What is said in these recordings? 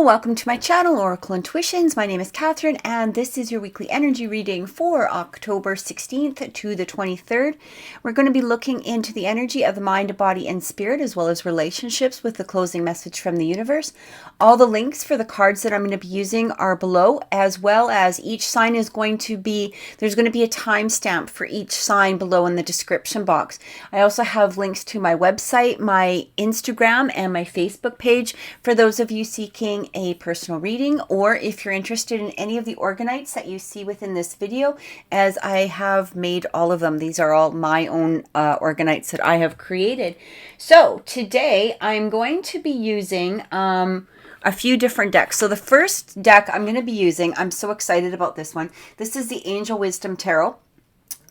Hello, welcome to my channel, Oracle Intuitions. My name is Catherine, and this is your weekly energy reading for October 16th to the 23rd. We're going to be looking into the energy of the mind, body, and spirit, as well as relationships with the closing message from the universe. All the links for the cards that I'm going to be using are below, as well as each sign is going to be, there's going to be a timestamp for each sign below in the description box. I also have links to my website, my Instagram, and my Facebook page for those of you seeking a personal reading, or if you're interested in any of the organites that you see within this video, as I have made all of them. These are all my own organites that I have created. So today I'm going to be using a few different decks. So the first deck I'm going to be using, I'm so excited about this one. This is the Angel Wisdom Tarot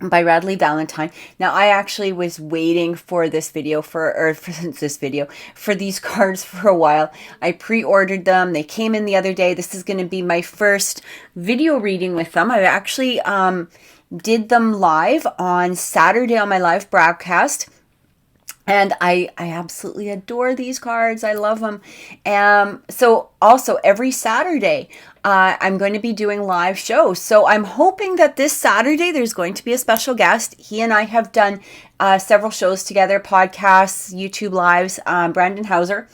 by Radley Valentine. Now, I actually was waiting for this video for these cards for a while. I pre-ordered them. They came in the other day. This is going to be my first video reading with them. I actually did them live on Saturday on my live broadcast. And I absolutely adore these cards. I love them. So also every Saturday, I'm going to be doing live shows. So I'm hoping that this Saturday, there's going to be a special guest. He and I have done several shows together, podcasts, YouTube lives, Brandon Hauser.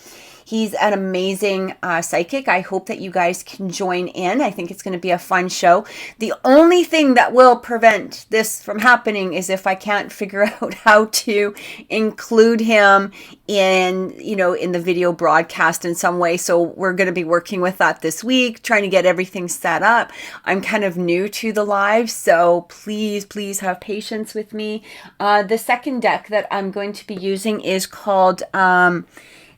He's an amazing psychic. I hope that you guys can join in. I think it's going to be a fun show. The only thing that will prevent this from happening is if I can't figure out how to include him in, in the video broadcast in some way. So we're going to be working with that this week, trying to get everything set up. I'm kind of new to the live, so please have patience with me. The second deck that I'm going to be using is called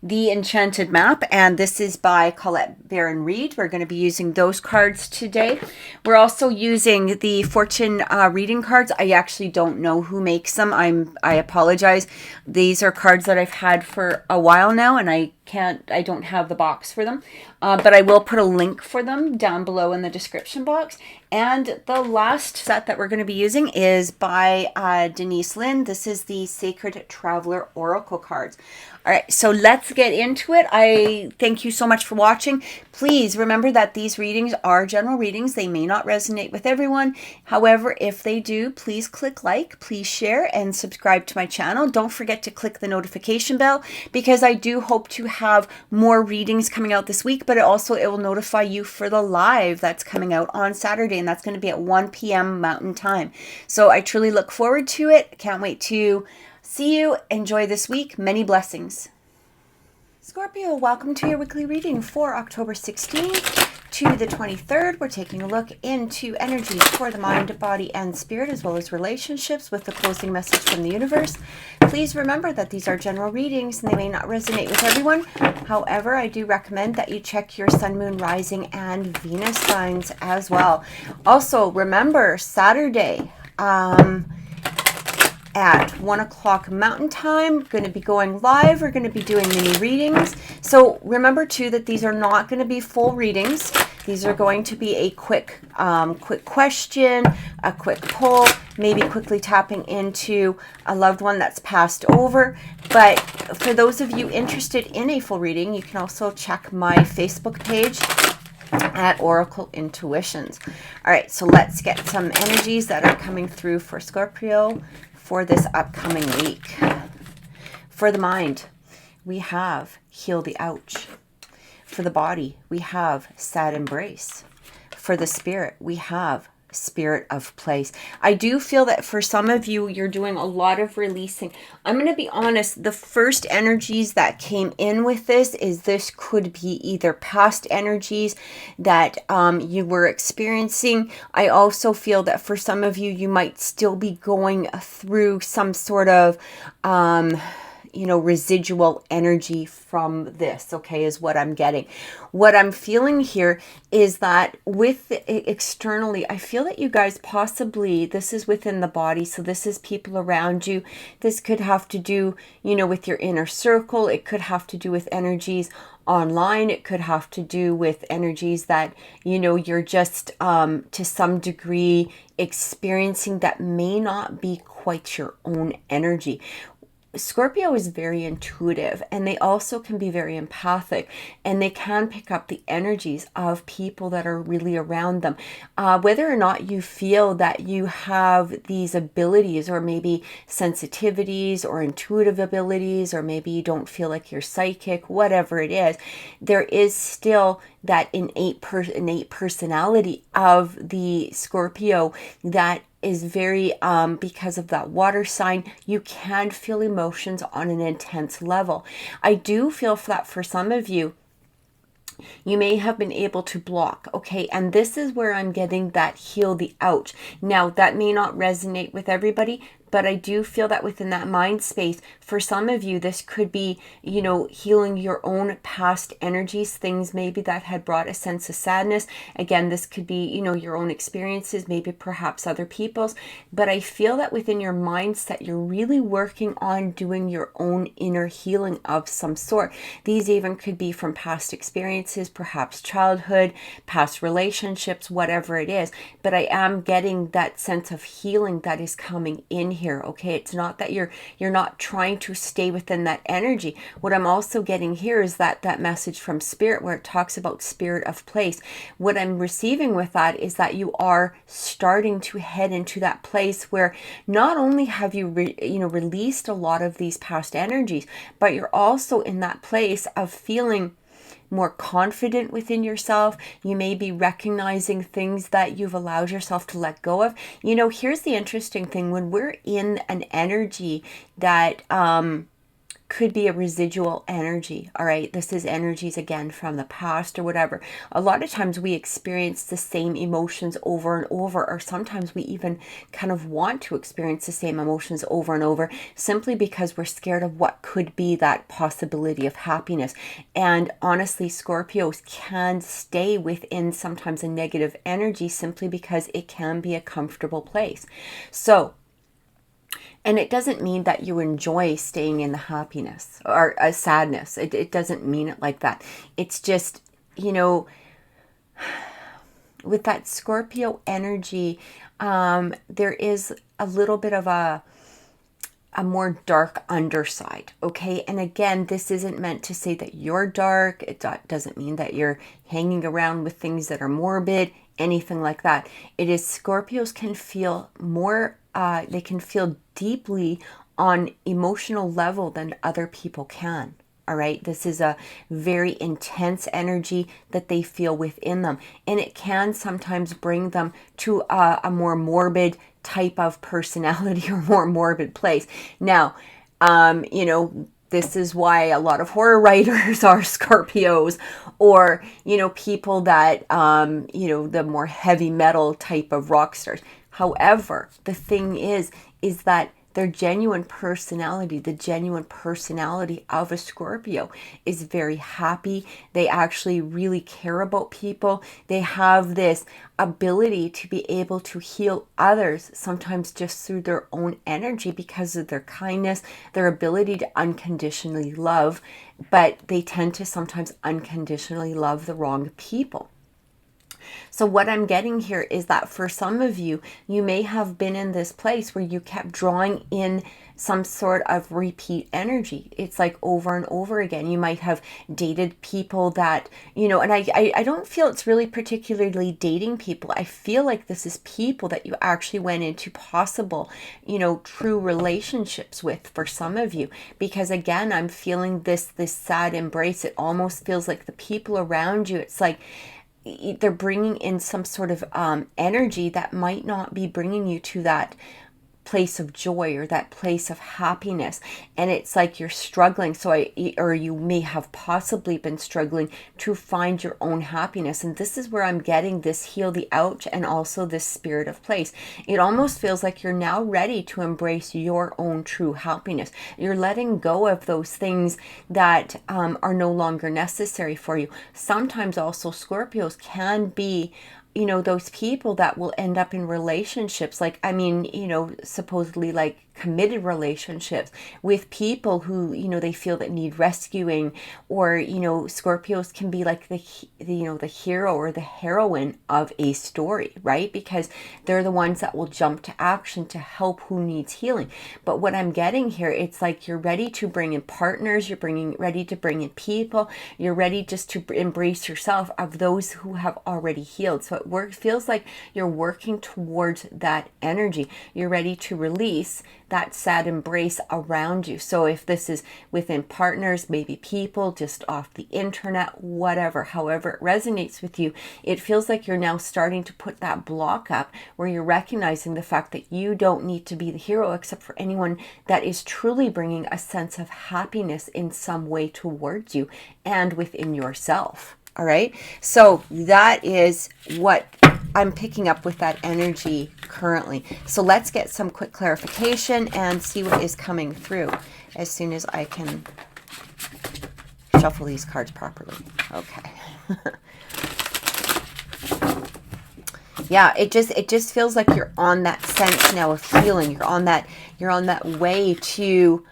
The Enchanted Map, and this is by Colette Baron Reed. We're going to be using those cards today. We're also using the fortune reading cards. I actually don't know who makes them. I apologize. These are cards that I've had for a while now, and I don't have the box for them, but I will put a link for them down below in the description box. And the last set that we're going to be using is by Denise Lynn. This is the Sacred Traveler Oracle cards. All right, so let's get into it. I thank you so much for watching. Please remember that these readings are general readings. They may not resonate with everyone. However, if they do, please click like, please share, and subscribe to my channel. Don't forget to click the notification bell, because I do hope to have more readings coming out this week, but it will notify you for the live that's coming out on Saturday, and that's going to be at 1 p.m. Mountain Time. So I truly look forward to it. Can't wait to see you. Enjoy this week. Many blessings. Scorpio, welcome to your weekly reading for October 16th to the 23rd. We're taking a look into energies for the mind, body, and spirit, as well as relationships with the closing message from the universe. Please remember that these are general readings and they may not resonate with everyone. However, I do recommend that you check your sun, moon, rising, and Venus signs as well. Also, remember Saturday, at 1 o'clock Mountain Time, going to be going live. We're going to be doing mini readings. So remember too that these are not going to be full readings. These are going to be a quick question, a quick poll, maybe quickly tapping into a loved one that's passed over. But for those of you interested in a full reading, you can also check my Facebook page at Oracle Intuitions. All right, so let's get some energies that are coming through for Scorpio for this upcoming week. For the mind, we have Heal the Ouch. For the body, we have Sad Embrace. For the spirit, we have Spirit of Place. I do feel that for some of you, you're doing a lot of releasing. I'm going to be honest, the first energies that came in with this could be either past energies that you were experiencing. I also feel that for some of you, you might still be going through some sort of residual energy from this, okay, is what I'm getting. What I'm feeling here is that with externally, I feel that you guys possibly, this is within the body, so this is people around you. This could have to do, with your inner circle. It could have to do with energies online. It could have to do with energies that, you're just to some degree experiencing that may not be quite your own energy. Scorpio is very intuitive, and they also can be very empathic, and they can pick up the energies of people that are really around them. Whether or not you feel that you have these abilities, or maybe sensitivities or intuitive abilities, or maybe you don't feel like you're psychic, whatever it is, there is still that innate personality of the Scorpio that is very, because of that water sign, you can feel emotions on an intense level. I do feel that for some of you, you may have been able to block, okay? And this is where I'm getting that heal the ouch. Now, that may not resonate with everybody, but I do feel that within that mind space, for some of you, this could be, you know, healing your own past energies, things maybe that had brought a sense of sadness. Again, this could be, you know, your own experiences, maybe perhaps other people's. But I feel that within your mindset, you're really working on doing your own inner healing of some sort. These even could be from past experiences, perhaps childhood, past relationships, whatever it is. But I am getting that sense of healing that is coming in here. Okay, it's not that you're not trying to stay within that energy. What I'm also getting here is that message from spirit where it talks about spirit of place. What I'm receiving with that is that you are starting to head into that place where not only have you released a lot of these past energies, but you're also in that place of feeling more confident within yourself. You may be recognizing things that you've allowed yourself to let go of. You know, here's the interesting thing. When we're in an energy that could be a residual energy, all right? This is energies, again, from the past or whatever. A lot of times we experience the same emotions over and over, or sometimes we even kind of want to experience the same emotions over and over simply because we're scared of what could be that possibility of happiness. And honestly, Scorpios can stay within sometimes a negative energy simply because it can be a comfortable place. So, and it doesn't mean that you enjoy staying in the happiness or sadness. It doesn't mean it like that. It's just, you know, with that Scorpio energy, there is a little bit of a more dark underside, okay? And again, this isn't meant to say that you're dark. It doesn't mean that you're hanging around with things that are morbid, anything like that. It is Scorpios can feel more, they can feel deeply on emotional level than other people can. All right. This is a very intense energy that they feel within them. And it can sometimes bring them to a more morbid type of personality or more morbid place. Now, you know, this is why a lot of horror writers are Scorpios, or, you know, people that, you know, the more heavy metal type of rock stars. However, the thing is that their genuine personality, the genuine personality of a Scorpio is very happy. They actually really care about people. They have this ability to be able to heal others, sometimes just through their own energy because of their kindness, their ability to unconditionally love, but they tend to sometimes unconditionally love the wrong people. So what I'm getting here is that for some of you, you may have been in this place where you kept drawing in some sort of repeat energy. It's like over and over again. You might have dated people that, you know, and I don't feel it's really particularly dating people. I feel like this is people that you actually went into possible, you know, true relationships with for some of you. Because again, I'm feeling this sad embrace. It almost feels like the people around you, it's like they're bringing in some sort of energy that might not be bringing you to that place of joy or that place of happiness, and it's like you're struggling, or you may have possibly been struggling to find your own happiness. And this is where I'm getting this heal the ouch and also this spirit of place. It almost feels like you're now ready to embrace your own true happiness. You're letting go of those things that are no longer necessary for you. Sometimes also Scorpios can be, you know, those people that will end up in relationships, like, I mean, you know, supposedly like committed relationships with people who, you know, they feel that need rescuing, or, you know, Scorpios can be like the you know, the hero or the heroine of a story, right? Because they're the ones that will jump to action to help who needs healing. But what I'm getting here, it's like you're ready to bring in partners, you're ready to bring in people, you're ready just to embrace yourself of those who have already healed. So it feels like you're working towards that energy. You're ready to release that sad embrace around you. So if this is within partners, maybe people, just off the internet, whatever, however it resonates with you, it feels like you're now starting to put that block up where you're recognizing the fact that you don't need to be the hero, except for anyone that is truly bringing a sense of happiness in some way towards you and within yourself. All right. So that is what I'm picking up with that energy currently. So let's get some quick clarification and see what is coming through as soon as I can shuffle these cards properly. Okay. Yeah, it just feels like you're on that sense now of healing. You're on that way to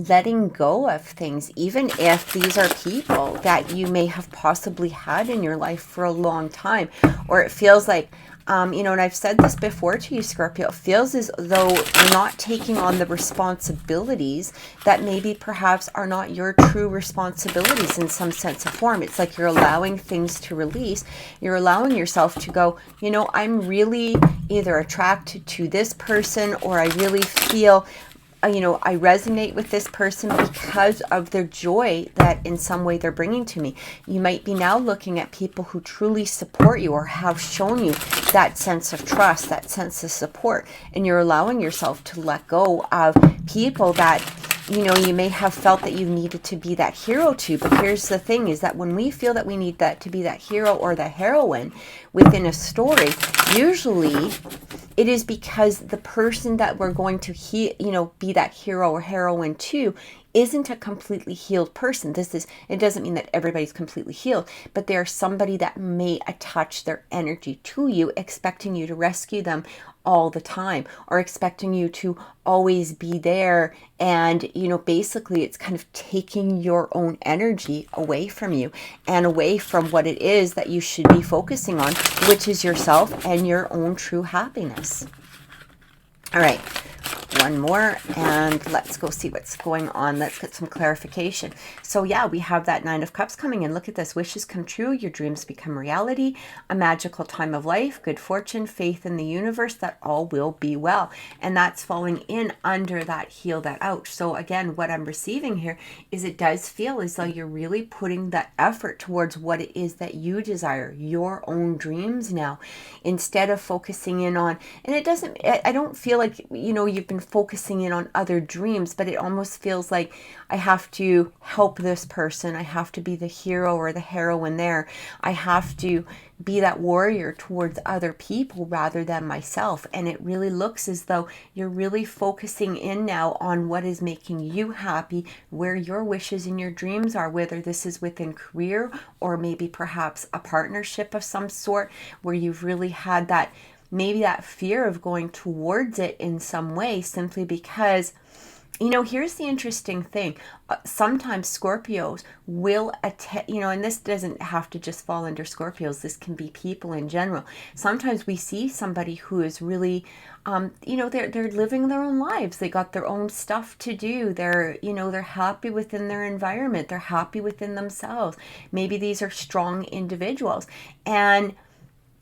letting go of things, even if these are people that you may have possibly had in your life for a long time. Or it feels like, you know, and I've said this before to you, Scorpio, it feels as though you're not taking on the responsibilities that maybe perhaps are not your true responsibilities in some sense of form. It's like you're allowing things to release. You're allowing yourself to go, you know, I'm really either attracted to this person, or I really feel, you know, I resonate with this person because of their joy that in some way they're bringing to me. You might be now looking at people who truly support you or have shown you that sense of trust, that sense of support, and you're allowing yourself to let go of people that, you know, you may have felt that you needed to be that hero to. But here's the thing, is that when we feel that we need that to be that hero or the heroine within a story, usually it is because the person that we're going to be that hero or heroine to isn't a completely healed person. It doesn't mean that everybody's completely healed, but there's somebody that may attach their energy to you, expecting you to rescue them all the time, or expecting you to always be there. And, you know, basically it's kind of taking your own energy away from you and away from what it is that you should be focusing on, which is yourself and your own true happiness. All right. One more, and let's go see what's going on. Let's get some clarification. So yeah, we have that Nine of Cups coming in. Look at this. Wishes come true. Your dreams become reality. A magical time of life. Good fortune. Faith in the universe that all will be well. And that's falling in under that heal that out. So again, what I'm receiving here is it does feel as though you're really putting that effort towards what it is that you desire, your own dreams now, instead of focusing in on, and I don't feel like, you know, you've been focusing in on other dreams, but it almost feels like I have to help this person. I have to be the hero or the heroine there. I have to be that warrior towards other people rather than myself. And it really looks as though you're really focusing in now on what is making you happy, where your wishes and your dreams are, whether this is within career or maybe perhaps a partnership of some sort, where you've really had that, maybe that fear of going towards it in some way, simply because, you know, here's the interesting thing. Sometimes Scorpios will and this doesn't have to just fall under Scorpios. This can be people in general. Sometimes we see somebody who is really, they're living their own lives. They got their own stuff to do. They're happy within their environment. They're happy within themselves. Maybe these are strong individuals. And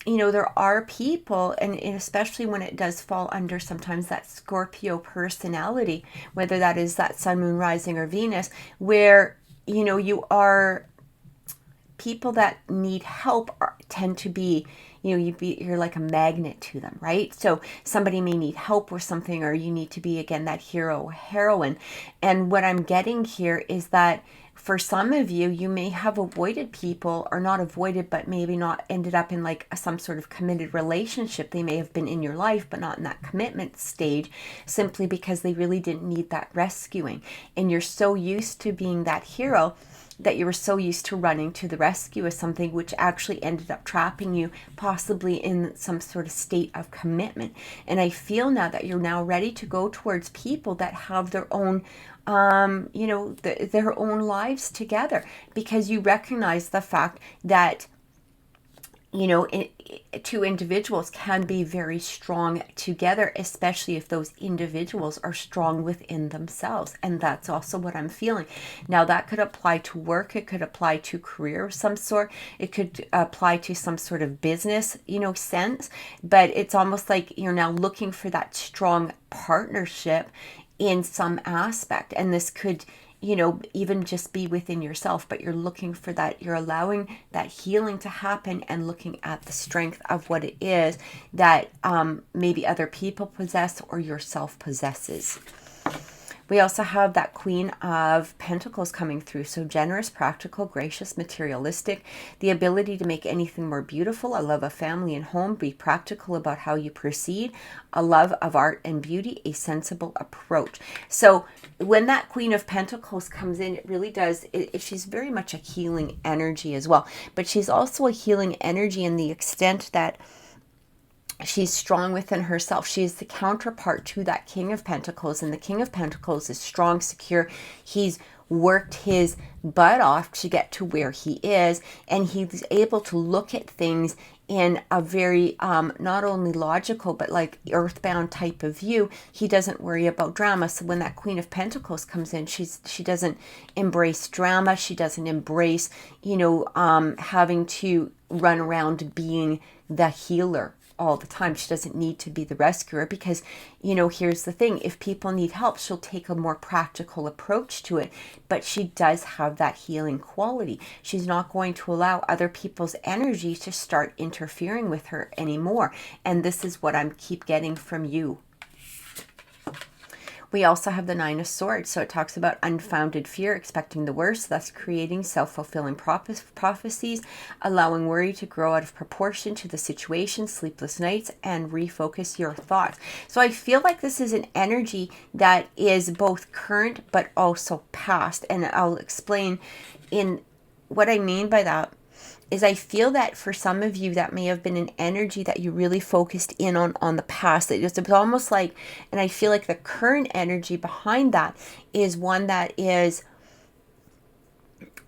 you know, there are people, and especially when it does fall under sometimes that Scorpio personality, whether that is that sun, moon, rising, or Venus, where, you know, you are people that need help tend to be, you know, you're like a magnet to them, right? So somebody may need help with something, or you need to be, again, that hero, heroine. And what I'm getting here is that for some of you, you may have avoided people, or not avoided, but maybe not ended up in like some sort of committed relationship. They may have been in your life, but not in that commitment stage, simply because they really didn't need that rescuing. And you're so used to being that hero that you were so used to running to the rescue of something, which actually ended up trapping you possibly in some sort of state of commitment. And I feel now that you're now ready to go towards people that have their own their own lives together, because you recognize the fact that two individuals can be very strong together, especially if those individuals are strong within themselves. And that's also what I'm feeling. Now, that could apply to work. It could apply to career of some sort. It could apply to some sort of business, sense. But it's almost like you're now looking for that strong partnership in some aspect. And this could even just be within yourself, but you're looking for that. You're allowing that healing to happen and looking at the strength of what it is that maybe other people possess or yourself possesses. We also have that Queen of Pentacles coming through. So generous, practical, gracious, materialistic, the ability to make anything more beautiful, a love of family and home, be practical about how you proceed, a love of art and beauty, a sensible approach. So when that Queen of Pentacles comes in, it really does, she's very much a healing energy as well. But she's also a healing energy in the extent that she's strong within herself. She is the counterpart to that King of Pentacles. And the King of Pentacles is strong, secure. He's worked his butt off to get to where he is. And he's able to look at things in a very not only logical, but like earthbound type of view. He doesn't worry about drama. So when that Queen of Pentacles comes in, she doesn't embrace drama. She doesn't embrace, having to run around being the healer all the time. She doesn't need to be the rescuer, because here's the thing: if people need help, she'll take a more practical approach to it. But she does have that healing quality. She's not going to allow other people's energy to start interfering with her anymore. And this is what I keep getting from you. We also have the Nine of Swords. So it talks about unfounded fear, expecting the worst, thus creating self-fulfilling prophecies, allowing worry to grow out of proportion to the situation, sleepless nights, and refocus your thoughts. So I feel like this is an energy that is both current but also past. And I'll explain in what I mean by that. Is I feel that for some of you, that may have been an energy that you really focused in on the past. It was almost like, and I feel like the current energy behind that is one that is,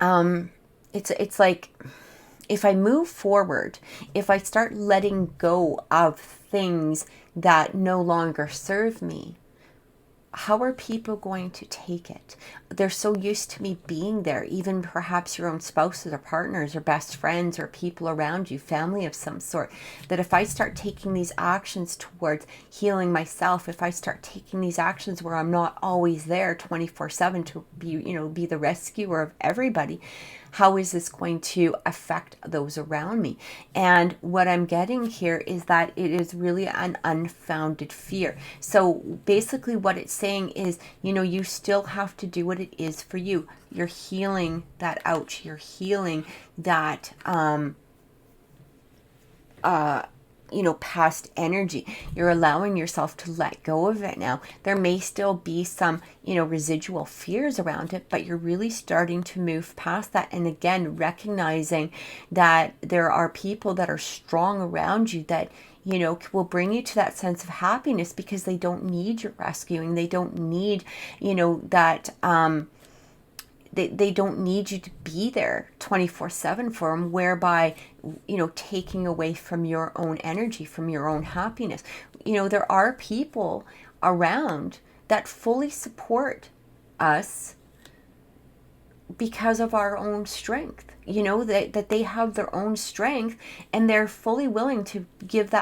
it's like, if I move forward, if I start letting go of things that no longer serve me, how are people going to take it? They're so used to me being there, even perhaps your own spouses or partners or best friends or people around you, family of some sort, that if I start taking these actions towards healing myself, if I start taking these actions where I'm not always there 24/7 to be the rescuer of everybody, how is this going to affect those around me? And what I'm getting here is that it is really an unfounded fear. So basically what it's saying is, you still have to do what it is for you. You're healing that ouch. You're healing that, past energy. You're allowing yourself to let go of it now. There may still be some, residual fears around it, but you're really starting to move past that. And again, recognizing that there are people that are strong around you that, will bring you to that sense of happiness, because they don't need your rescuing. They don't need, that, they don't need you to be there 24/7 for them, whereby, taking away from your own energy, from your own happiness. There are people around that fully support us because of our own strength, that they have their own strength, and they're fully willing to give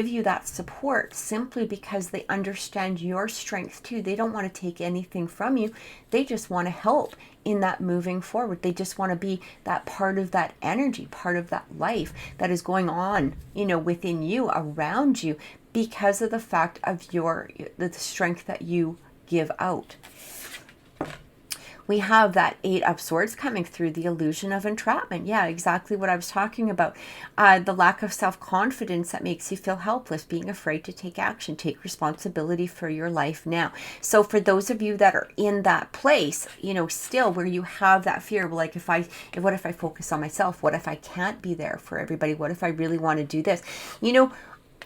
you that support simply because they understand your strength too. They don't want to take anything from you. They just want to help in that moving forward. They just want to be that part of that energy, part of that life that is going on, within you, around you, because of the fact of the strength that you give out. We have that Eight of Swords coming through, the illusion of entrapment. Yeah, exactly what I was talking about. The lack of self-confidence that makes you feel helpless, being afraid to take action, take responsibility for your life now. So for those of you that are in that place, you know, still where you have that fear, like what if I focus on myself? What if I can't be there for everybody? What if I really want to do this? You know,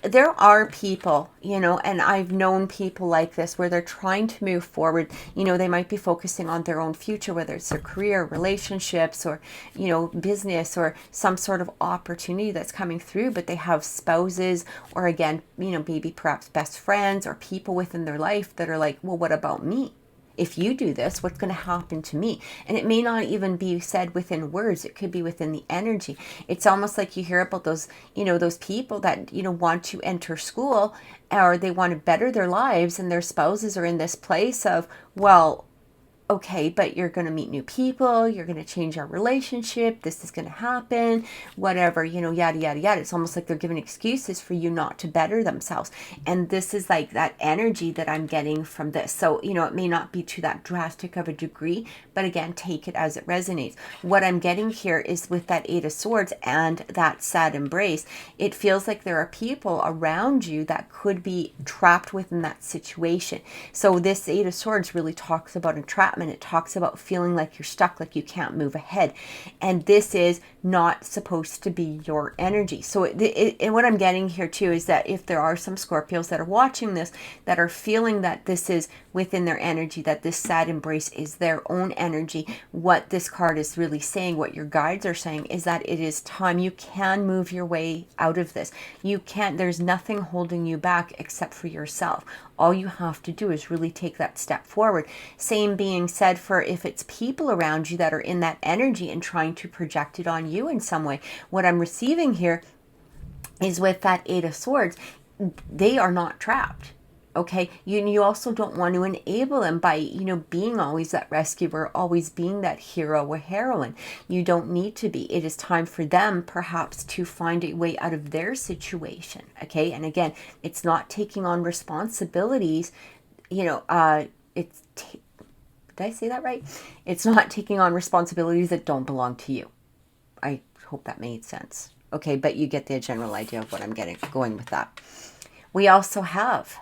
there are people, you know, and I've known people like this where they're trying to move forward. You know, they might be focusing on their own future, whether it's their career, relationships, or, you know, business, or some sort of opportunity that's coming through, but they have spouses, or again, you know, maybe perhaps best friends or people within their life that are like, well, what about me? If you do this, what's going to happen to me? And it may not even be said within words. It could be within the energy. It's almost like you hear about those, you know, those people that, you know, want to enter school, or they want to better their lives, and their spouses are in this place of, well, okay, but you're going to meet new people, you're going to change our relationship, this is going to happen, whatever, you know, yada, yada, yada. It's almost like they're giving excuses for you not to better themselves. And this is like that energy that I'm getting from this. So, you know, it may not be to that drastic of a degree, but again, take it as it resonates. What I'm getting here is with that Eight of Swords and that sad embrace, it feels like there are people around you that could be trapped within that situation. So this Eight of Swords really talks about entrapment. It talks about feeling like you're stuck, like you can't move ahead. And this is not supposed to be your energy. So what I'm getting here too is that if there are some Scorpios that are watching this, that are feeling that this is within their energy, that this sad embrace is their own energy, what this card is really saying, what your guides are saying, is that it is time. You can move your way out of this. You can't, there's nothing holding you back except for yourself. All you have to do is really take that step forward. Same being said for if it's people around you that are in that energy and trying to project it on you in some way. What I'm receiving here is with that Eight of Swords, they are not trapped. Okay, you also don't want to enable them by, you know, being always that rescuer, always being that hero or heroine. You don't need to be. It is time for them perhaps to find a way out of their situation. Okay, and again, it's not taking on responsibilities, you know, did I say that right? It's not taking on responsibilities that don't belong to you. I hope that made sense. Okay, but you get the general idea of what I'm going with that. We also have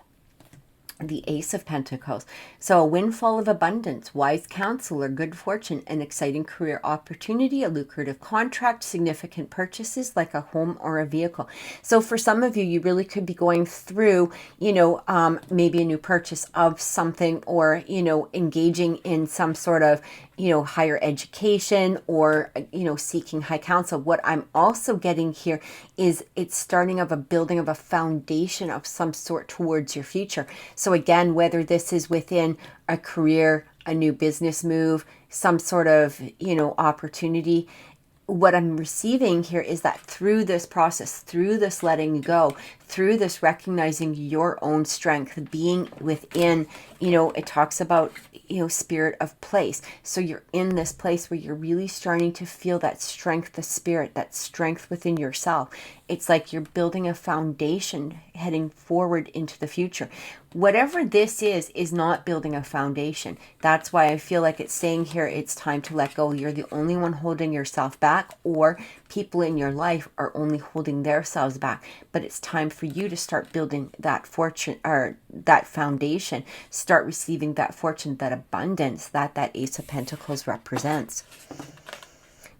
the Ace of Pentacles. So a windfall of abundance, wise counsel or good fortune, an exciting career opportunity, a lucrative contract, significant purchases like a home or a vehicle. So for some of you, you really could be going through, you know, maybe a new purchase of something, or, you know, engaging in some sort of, you know, higher education, or, you know, seeking high counsel. What I'm also getting here is it's starting of a building of a foundation of some sort towards your future. So again, whether this is within a career, a new business move, some sort of, you know, opportunity, what I'm receiving here is that through this process, through this letting go, through this recognizing your own strength, being within, you know, it talks about, you know, spirit of place. So you're in this place where you're really starting to feel that strength, the spirit, that strength within yourself. It's like you're building a foundation heading forward into the future. Whatever this is not building a foundation. That's why I feel like it's saying here, it's time to let go. You're the only one holding yourself back, or people in your life are only holding themselves back. But it's time for you to start building that fortune, or that foundation, start receiving that fortune, that abundance that that Ace of Pentacles represents.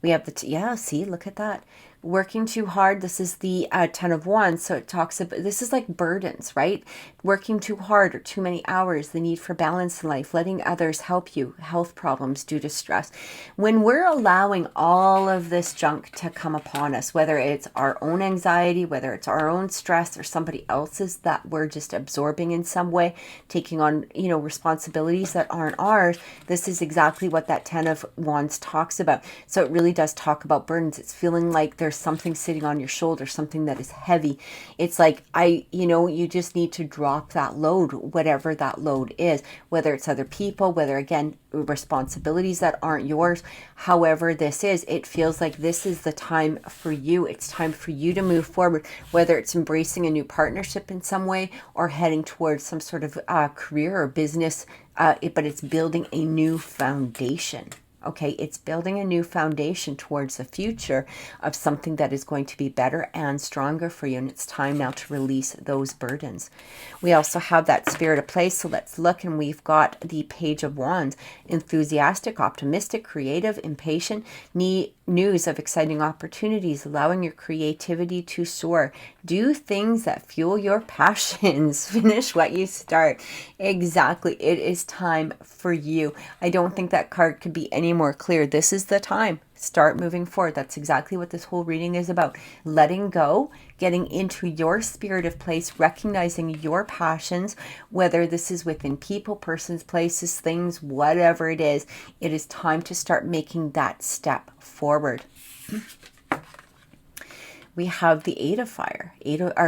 We have the, see, look at that. Working too hard. This is the Ten of Wands. So it talks about, this is like burdens, right? Working too hard or too many hours, the need for balance in life, letting others help you, health problems due to stress. When we're allowing all of this junk to come upon us, whether it's our own anxiety, whether it's our own stress or somebody else's that we're just absorbing in some way, taking on, you know, responsibilities that aren't ours, this is exactly what that Ten of Wands talks about. So it really does talk about burdens. It's feeling like there's there's something sitting on your shoulder, something that is heavy. It's like, you just need to drop that load, whatever that load is, whether it's other people, whether, again, responsibilities that aren't yours. However this is, it feels like this is the time for you. It's time for you to move forward, whether it's embracing a new partnership in some way or heading towards some sort of career or business, but it's building a new foundation. Okay, it's building a new foundation towards the future of something that is going to be better and stronger for you. And it's time now to release those burdens. We also have that Spirit of Play. So let's look, and we've got the Page of Wands. Enthusiastic, optimistic, creative, impatient, news of exciting opportunities, allowing your creativity to soar. Do things that fuel your passions. Finish what you start. Exactly. It is time for you. I don't think that card could be any more clear. This is the time. Start moving forward. That's exactly what this whole reading is about. Letting go, getting into your spirit of place, recognizing your passions, whether this is within people, persons, places, things, whatever it is time to start making that step forward. We have the Eight of Fire,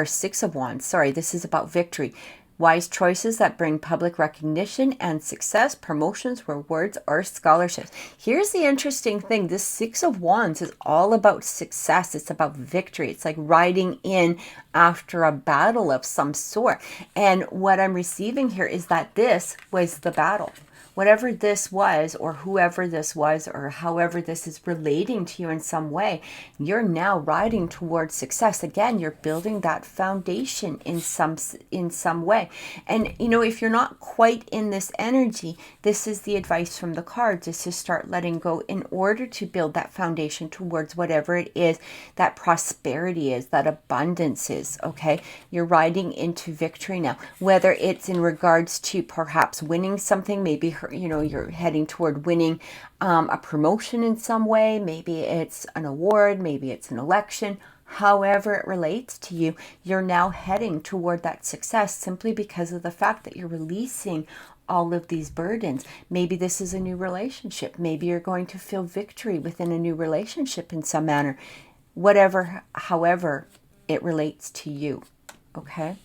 Six of Wands. Sorry, this is about victory. Wise choices that bring public recognition and success, promotions, rewards, or scholarships. Here's the interesting thing. This Six of Wands is all about success. It's about victory. It's like riding in after a battle of some sort. And what I'm receiving here is that this was the battle. Whatever this was, or whoever this was, or however this is relating to you in some way, you're now riding towards success. Again, you're building that foundation in some way. And if you're not quite in this energy, this is the advice from the cards, is to start letting go in order to build that foundation towards whatever it is that prosperity is, that abundance is. Okay, you're riding into victory now, whether it's in regards to perhaps winning something, maybe you're heading toward winning a promotion in some way. Maybe it's an award, maybe it's an election. However it relates to you, you're now heading toward that success simply because of the fact that you're releasing all of these burdens. Maybe this is a new relationship. Maybe you're going to feel victory within a new relationship in some manner. However it relates to you. Okay?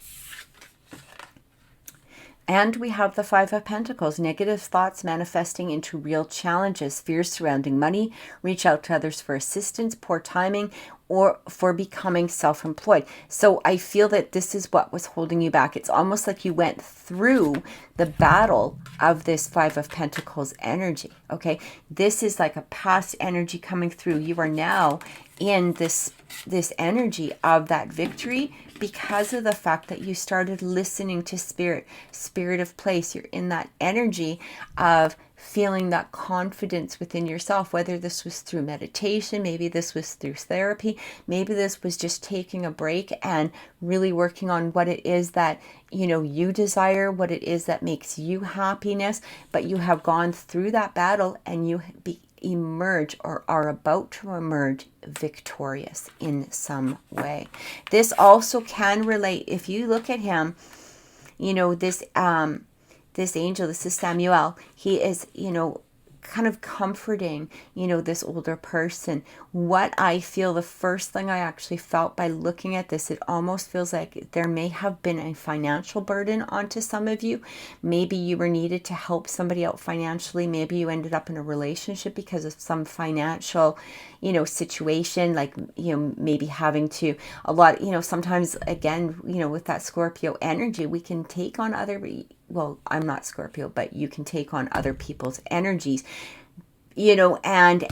And we have the Five of Pentacles, negative thoughts manifesting into real challenges, fears surrounding money, reach out to others for assistance, poor timing, or for becoming self-employed. So I feel that this is what was holding you back. It's almost like you went through the battle of this Five of Pentacles energy. Okay, this is like a past energy coming through. You are now in this energy of that victory because of the fact that you started listening to spirit of place. You're in that energy of feeling that confidence within yourself, whether this was through meditation, maybe this was through therapy, maybe this was just taking a break and really working on what it is that you desire, what it is that makes you happiness. But you have gone through that battle and you emerge, or are about to emerge, victorious in some way. This also can relate, if you look at him, this angel, this is Samuel, he is, kind of comforting, this older person. What I feel, the first thing I actually felt by looking at this, it almost feels like there may have been a financial burden onto some of you. Maybe you were needed to help somebody out financially. Maybe you ended up in a relationship because of some financial, situation, like, maybe having to, sometimes, again, with that Scorpio energy, we can take on well, I'm not Scorpio, but you can take on other people's energies, and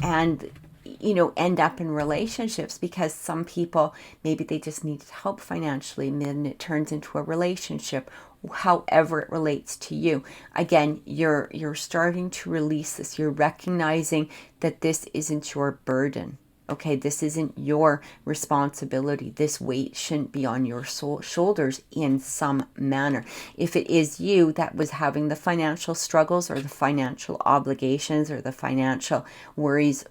end up in relationships because some people, maybe they just needed help financially, and then it turns into a relationship. However it relates to you, again, you're starting to release this. You're recognizing that this isn't your burden. Okay, this isn't your responsibility. This weight shouldn't be on your shoulders in some manner. If it is you that was having the financial struggles or the financial obligations or the financial worries,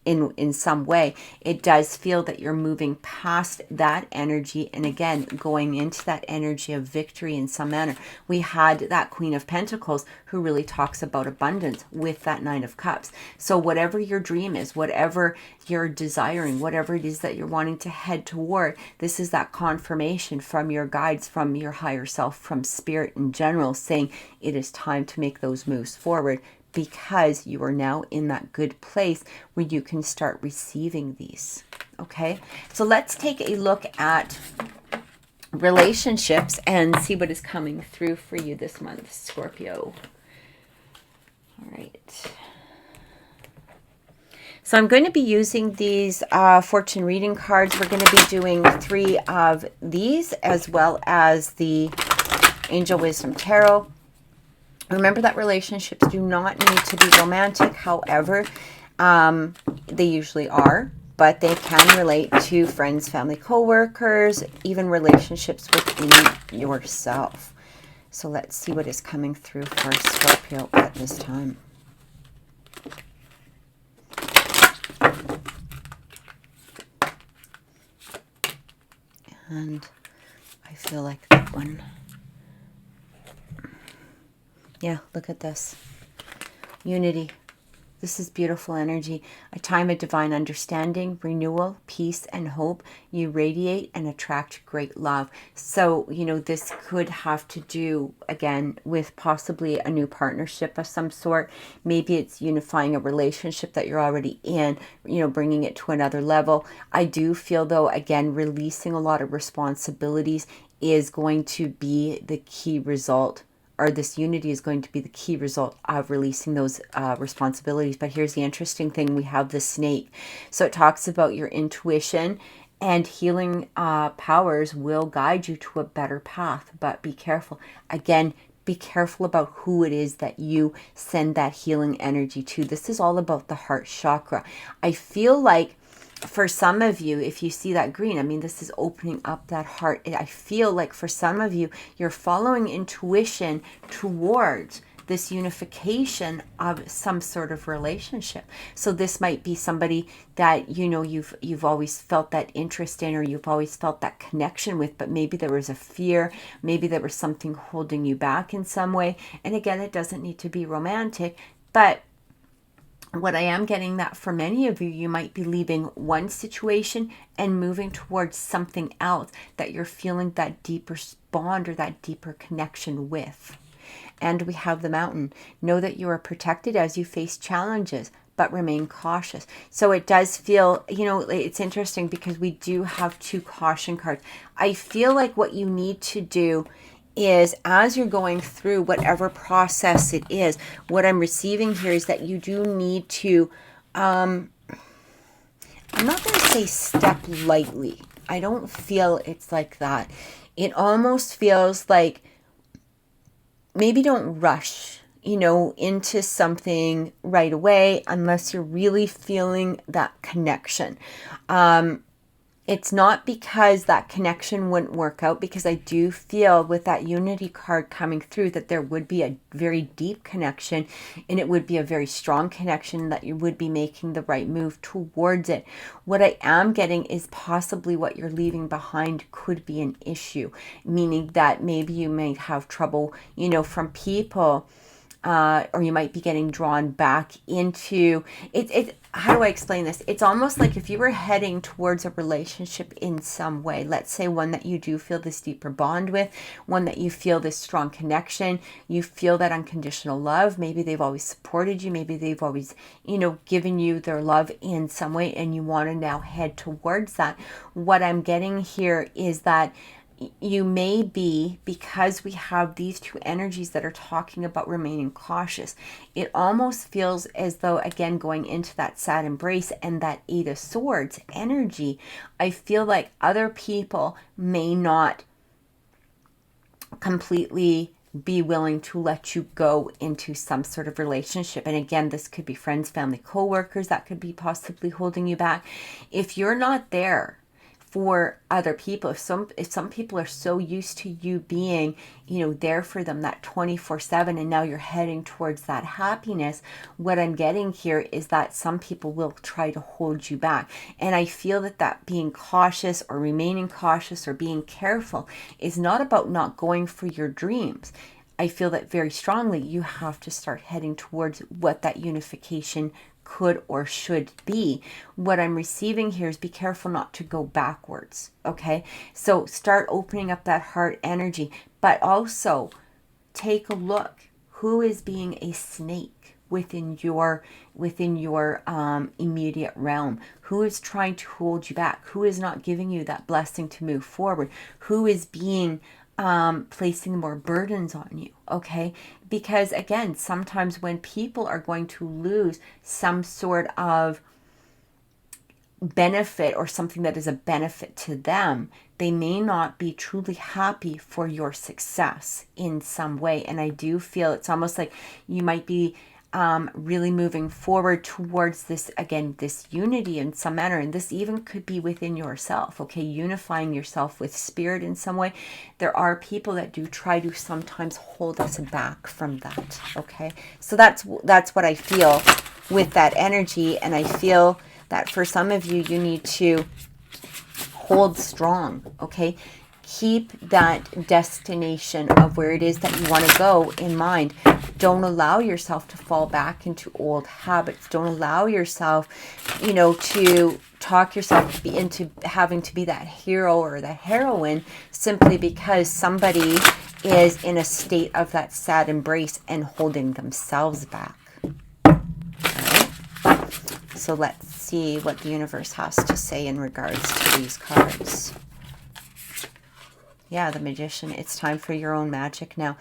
in some way, it does feel that you're moving past that energy and again going into that energy of victory in some manner. We had that Queen of Pentacles who really talks about abundance with that Nine of Cups. So whatever your dream is, whatever you're desiring, whatever it is that you're wanting to head toward, this is that confirmation from your guides, from your higher self, from spirit in general, saying it is time to make those moves forward, because you are now in that good place where you can start receiving these. Okay, so let's take a look at relationships and see what is coming through for you this month, Scorpio. All right. So I'm going to be using these fortune reading cards. We're going to be doing 3 of these as well as the Angel Wisdom Tarot. Remember that relationships do not need to be romantic. However, they usually are, but they can relate to friends, family, co-workers, even relationships within yourself. So let's see what is coming through for Scorpio at this time. And I feel like that one. Yeah, look at this. Unity. This is beautiful energy. A time of divine understanding, renewal, peace, and hope. You radiate and attract great love. So, you know, this could have to do, again, with possibly a new partnership of some sort. Maybe it's unifying a relationship that you're already in, you know, bringing it to another level. I do feel, though, again, releasing a lot of responsibilities is going to be the key result, or this unity is going to be the key result of releasing those responsibilities. But here's the interesting thing. We have the snake. So it talks about your intuition and healing powers will guide you to a better path. But be careful. Again, be careful about who it is that you send that healing energy to. This is all about the heart chakra. I feel like for some of you, if you see that green, I mean, this is opening up that heart. I feel like for some of you, you're following intuition towards this unification of some sort of relationship. So this might be somebody that, you know, you've always felt that interest in, or you've always felt that connection with, but maybe there was a fear, maybe there was something holding you back in some way. And again, it doesn't need to be romantic, but what I am getting that for many of you, you might be leaving one situation and moving towards something else that you're feeling that deeper bond or that deeper connection with. And we have the Mountain. Know that you are protected as you face challenges, but remain cautious. So it does feel, you know, it's interesting because we do have 2 caution cards. I feel like what you need to do is, as you're going through whatever process it is, what I'm receiving here is that you do need to, I'm not going to say step lightly. I don't feel it's like that. It almost feels like maybe don't rush, you know, into something right away unless you're really feeling that connection. It's not because that connection wouldn't work out, because I do feel with that unity card coming through that there would be a very deep connection, and it would be a very strong connection, that you would be making the right move towards it. What I am getting is possibly what you're leaving behind could be an issue, meaning that maybe you may have trouble, you know, from people, or you might be getting drawn back into it. How do I explain this? It's almost like if you were heading towards a relationship in some way, let's say one that you do feel this deeper bond with, one that you feel this strong connection, you feel that unconditional love. Maybe they've always supported you. Maybe they've always, you know, given you their love in some way, and you want to now head towards that. What I'm getting here is that you may be, because we have these 2 energies that are talking about remaining cautious, it almost feels as though, again, going into that sad embrace and that 8 of Swords energy, I feel like other people may not completely be willing to let you go into some sort of relationship. And again, this could be friends, family, co-workers that could be possibly holding you back. If you're not there for other people. If some people are so used to you being, there for them, that 24/7, and now you're heading towards that happiness, what I'm getting here is that some people will try to hold you back. And I feel that being cautious or remaining cautious or being careful is not about not going for your dreams. I feel that very strongly you have to start heading towards what that unification could or should be. What I'm receiving here is be careful not to go backwards. Okay, so start opening up that heart energy, but also take a look who is being a snake within your immediate realm, who is trying to hold you back, who is not giving you that blessing to move forward, who is being placing more burdens on you. Okay, because again, sometimes when people are going to lose some sort of benefit or something that is a benefit to them, they may not be truly happy for your success in some way. And I do feel it's almost like you might be really moving forward towards this, again, this unity in some manner. And this even could be within yourself, okay? Unifying yourself with spirit in some way. There are people that do try to sometimes hold us back from that, okay? So that's what I feel with that energy. And I feel that for some of you, you need to hold strong, okay? Keep that destination of where it is that you want to go in mind. Don't allow yourself to fall back into old habits. Don't allow yourself, to talk yourself into having to be that hero or the heroine simply because somebody is in a state of that sad embrace and holding themselves back. All right. So let's see what the universe has to say in regards to these cards. Yeah, the Magician. It's time for your own magic now.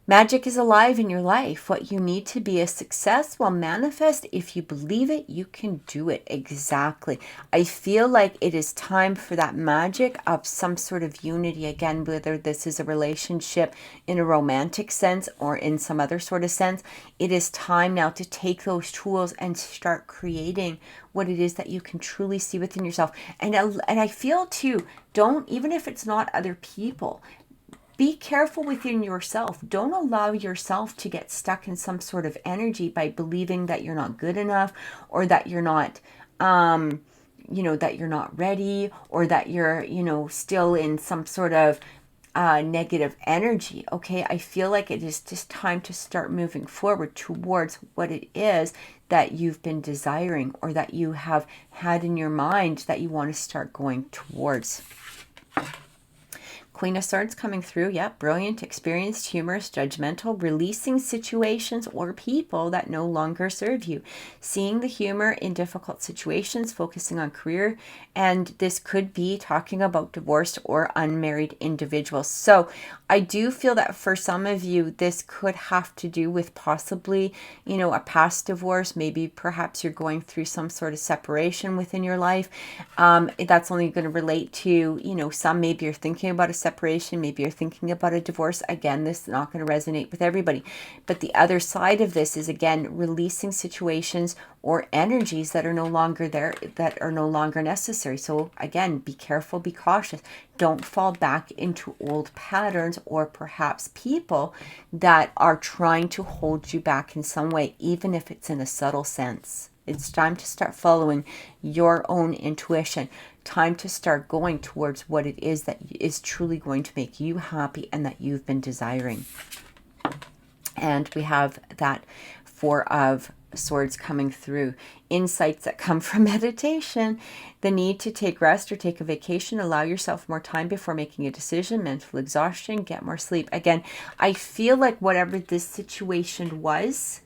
Magic is alive in your life. What you need to be a success will manifest. If you believe it, you can do it. Exactly. I feel like it is time for that magic of some sort of unity. Again, whether this is a relationship in a romantic sense or in some other sort of sense, it is time now to take those tools and start creating what it is that you can truly see within yourself. And I feel too, even if it's not other people, be careful within yourself. Don't allow yourself to get stuck in some sort of energy by believing that you're not good enough, or that you're not, that you're not ready, or that you're, still in some sort of negative energy. Okay, I feel like it is just time to start moving forward towards what it is that you've been desiring, or that you have had in your mind that you want to start going towards. Queen of Swords coming through. Yep, brilliant, experienced, humorous, judgmental, releasing situations or people that no longer serve you. Seeing the humor in difficult situations, focusing on career, and this could be talking about divorced or unmarried individuals. So I do feel that for some of you, this could have to do with possibly, a past divorce. Maybe perhaps you're going through some sort of separation within your life. That's only going to relate to, some. Maybe you're thinking about a separation, maybe you're thinking about a divorce. Again, this is not going to resonate with everybody. But the other side of this is, again, releasing situations or energies that are no longer there, that are no longer necessary. So again, be careful, be cautious. Don't fall back into old patterns or perhaps people that are trying to hold you back in some way, even if it's in a subtle sense. It's time to start following your own intuition. Time to start going towards what it is that is truly going to make you happy and that you've been desiring. And we have that Four of Swords coming through. Insights that come from meditation. The need to take rest or take a vacation. Allow yourself more time before making a decision. Mental exhaustion. Get more sleep. Again, I feel like whatever this situation was,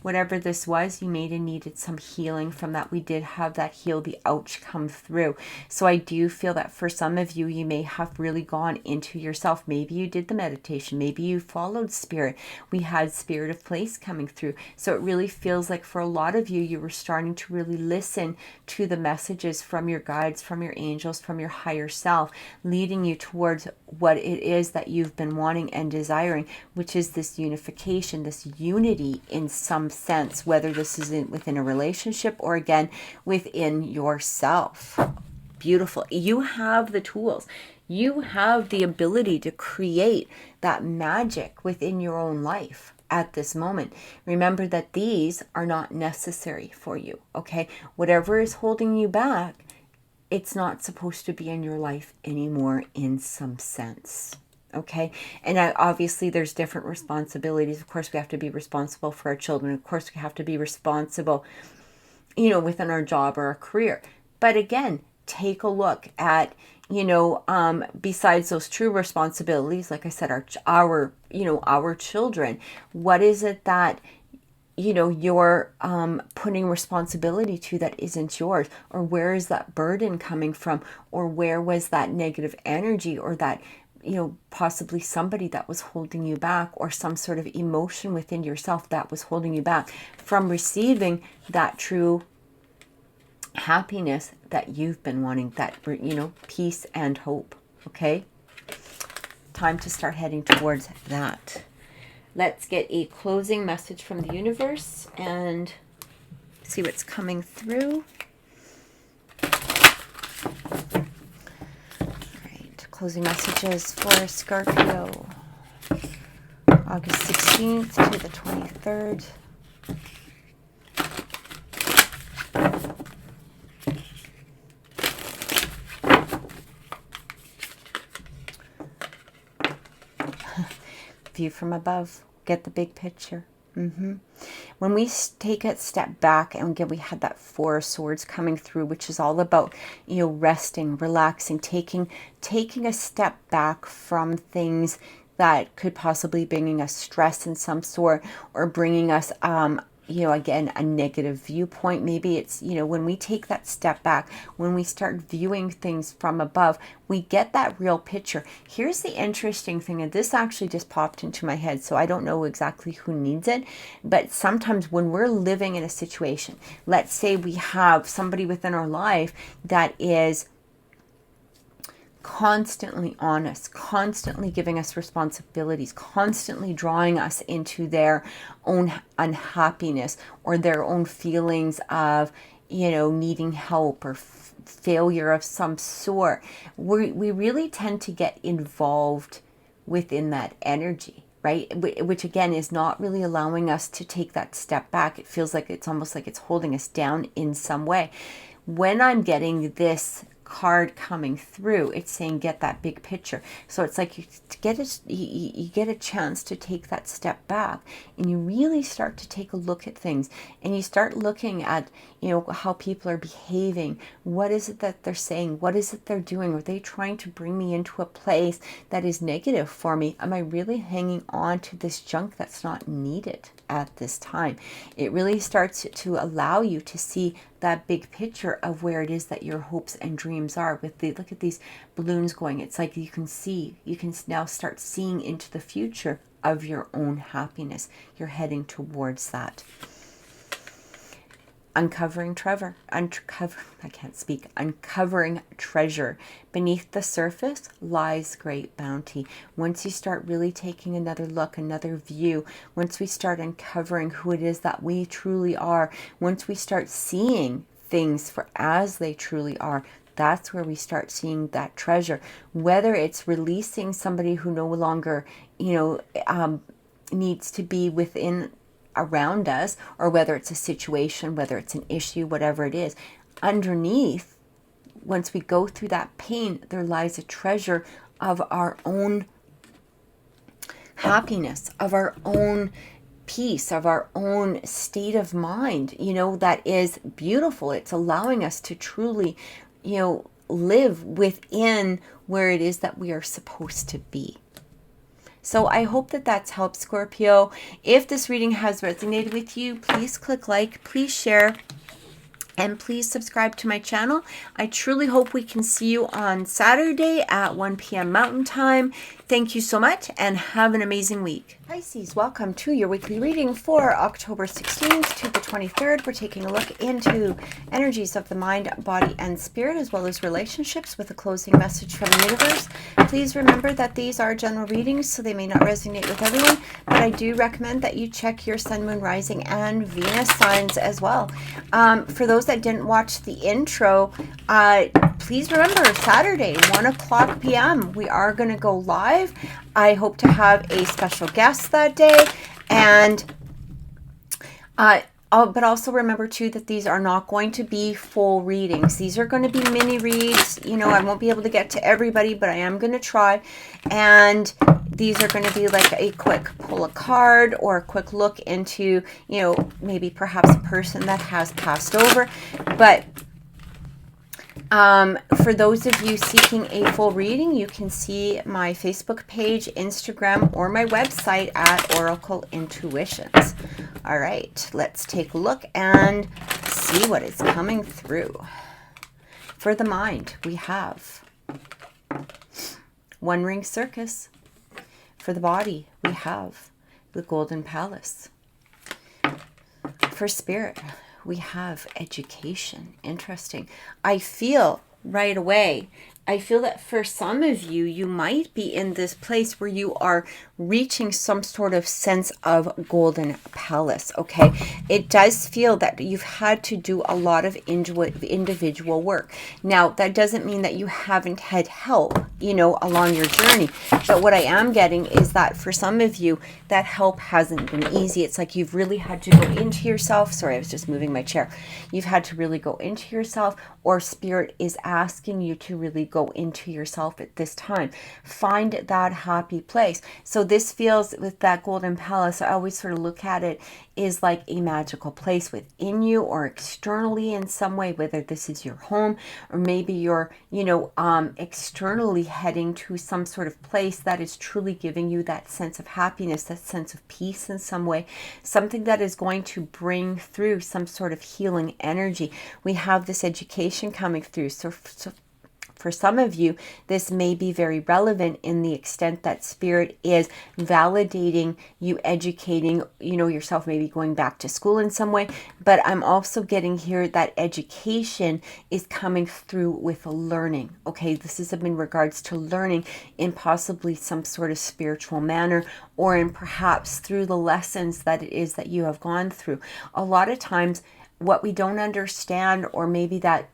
whatever this was, you may have needed some healing from that. We did have that heal the ouch come through. So I do feel that for some of you, you may have really gone into yourself. Maybe you did the meditation. Maybe you followed spirit. We had spirit of place coming through. So it really feels like for a lot of you, you were starting to really listen to the messages from your guides, from your angels, from your higher self, leading you towards what it is that you've been wanting and desiring, which is this unification, this unity in some sense, whether this is within a relationship or again within yourself. beautiful. You have the tools. You have the ability to create that magic within your own life at this moment. Remember that these are not necessary for you, okay? Whatever is holding you back, it's not supposed to be in your life anymore in some sense, okay? And obviously there's different responsibilities. Of course, we have to be responsible for our children. Of course, we have to be responsible, you know, within our job or our career. But again, take a look at, you know, besides those true responsibilities, like I said, our children, what is it that, you know, you're putting responsibility to that isn't yours? Or where is that burden coming from? Or where was that negative energy, or that, you know, possibly somebody that was holding you back, or some sort of emotion within yourself that was holding you back from receiving that true happiness that you've been wanting, that, you know, peace and hope, okay? Time to start heading towards that. Let's get a closing message from the universe and see what's coming through. All right, closing messages for Scorpio, August 16th to the 23rd. View from above, get the big picture. When we take a step back, and again, we had that Four of Swords coming through, which is all about, you know, resting, relaxing, taking a step back from things that could possibly bringing us stress in some sort, or bringing us, you know, again, a negative viewpoint. Maybe it's, you know, when we take that step back, when we start viewing things from above, we get that real picture. Here's the interesting thing, and this actually just popped into my head, so I don't know exactly who needs it, but sometimes when we're living in a situation, let's say we have somebody within our life that is constantly on us, constantly giving us responsibilities, constantly drawing us into their own unhappiness or their own feelings of, you know, needing help or failure of some sort. We really tend to get involved within that energy, right? Which again is not really allowing us to take that step back. It feels like it's almost like it's holding us down in some way. When I'm getting this card coming through, it's saying get that big picture. So it's like you get a chance to take that step back, and you really start to take a look at things, and you start looking at, you know, how people are behaving. What is it that they're saying? What is it they're doing? Are they trying to bring me into a place that is negative for me? Am I really hanging on to this junk that's not needed at this time? It really starts to allow you to see that big picture of where it is that your hopes and dreams are. With the, look at these balloons going, it's like you can now start seeing into the future of your own happiness. You're heading towards that. Uncovering treasure. Beneath the surface lies great bounty. Once you start really taking another look, another view, once we start uncovering who it is that we truly are, once we start seeing things for as they truly are, that's where we start seeing that treasure. Whether it's releasing somebody who no longer, you know, needs to be within around us, or whether it's a situation, whether it's an issue, whatever it is, underneath, once we go through that pain, there lies a treasure of our own happiness, of our own peace, of our own state of mind, you know, that is beautiful. It's allowing us to truly, you know, live within where it is that we are supposed to be. So I hope that that's helped, Scorpio. If this reading has resonated with you, please click like, please share, and please subscribe to my channel. I truly hope we can see you on Saturday at 1 p.m. Mountain Time. Thank you so much, and have an amazing week. Pisces, welcome to your weekly reading for October 16th to the 23rd. We're taking a look into energies of the mind, body, and spirit, as well as relationships, with a closing message from the universe. Please remember that these are general readings, so they may not resonate with everyone, but I do recommend that you check your sun, moon, rising, and Venus signs as well. For those that didn't watch the intro, please remember, Saturday, 1 o'clock p.m., we are going to go live. I hope to have a special guest that day. And but also remember too that these are not going to be full readings. These are going to be mini reads. You know, I won't be able to get to everybody, but I am going to try. And these are going to be like a quick pull a card or a quick look into, you know, maybe perhaps a person that has passed over. But for those of you seeking a full reading, you can see my Facebook page, Instagram, or my website at Oracle Intuitions. All right, let's take a look and see what is coming through. For the mind, we have One Ring Circus. For the body, we have the Golden Palace. For spirit, we have education. Interesting. I feel right away, I feel that for some of you, you might be in this place where you are reaching some sort of sense of golden palace, okay? It does feel that you've had to do a lot of individual work. Now, that doesn't mean that you haven't had help, you know, along your journey. But what I am getting is that for some of you, that help hasn't been easy. It's like you've really had to go into yourself. Sorry, I was just moving my chair. You've had to really go into yourself, or Spirit is asking you to really go into yourself at this time. Find that happy place. So this feels, with that Golden Palace, I always sort of look at it is like a magical place within you or externally in some way, whether this is your home or maybe you're, you know, externally heading to some sort of place that is truly giving you that sense of happiness, that sense of peace in some way, something that is going to bring through some sort of healing energy. We have this education coming through. So for some of you, this may be very relevant in the extent that Spirit is validating you, educating, you know, yourself, maybe going back to school in some way. But I'm also getting here that education is coming through with learning. Okay, this is in regards to learning in possibly some sort of spiritual manner, or in perhaps through the lessons that it is that you have gone through. A lot of times, what we don't understand, or maybe that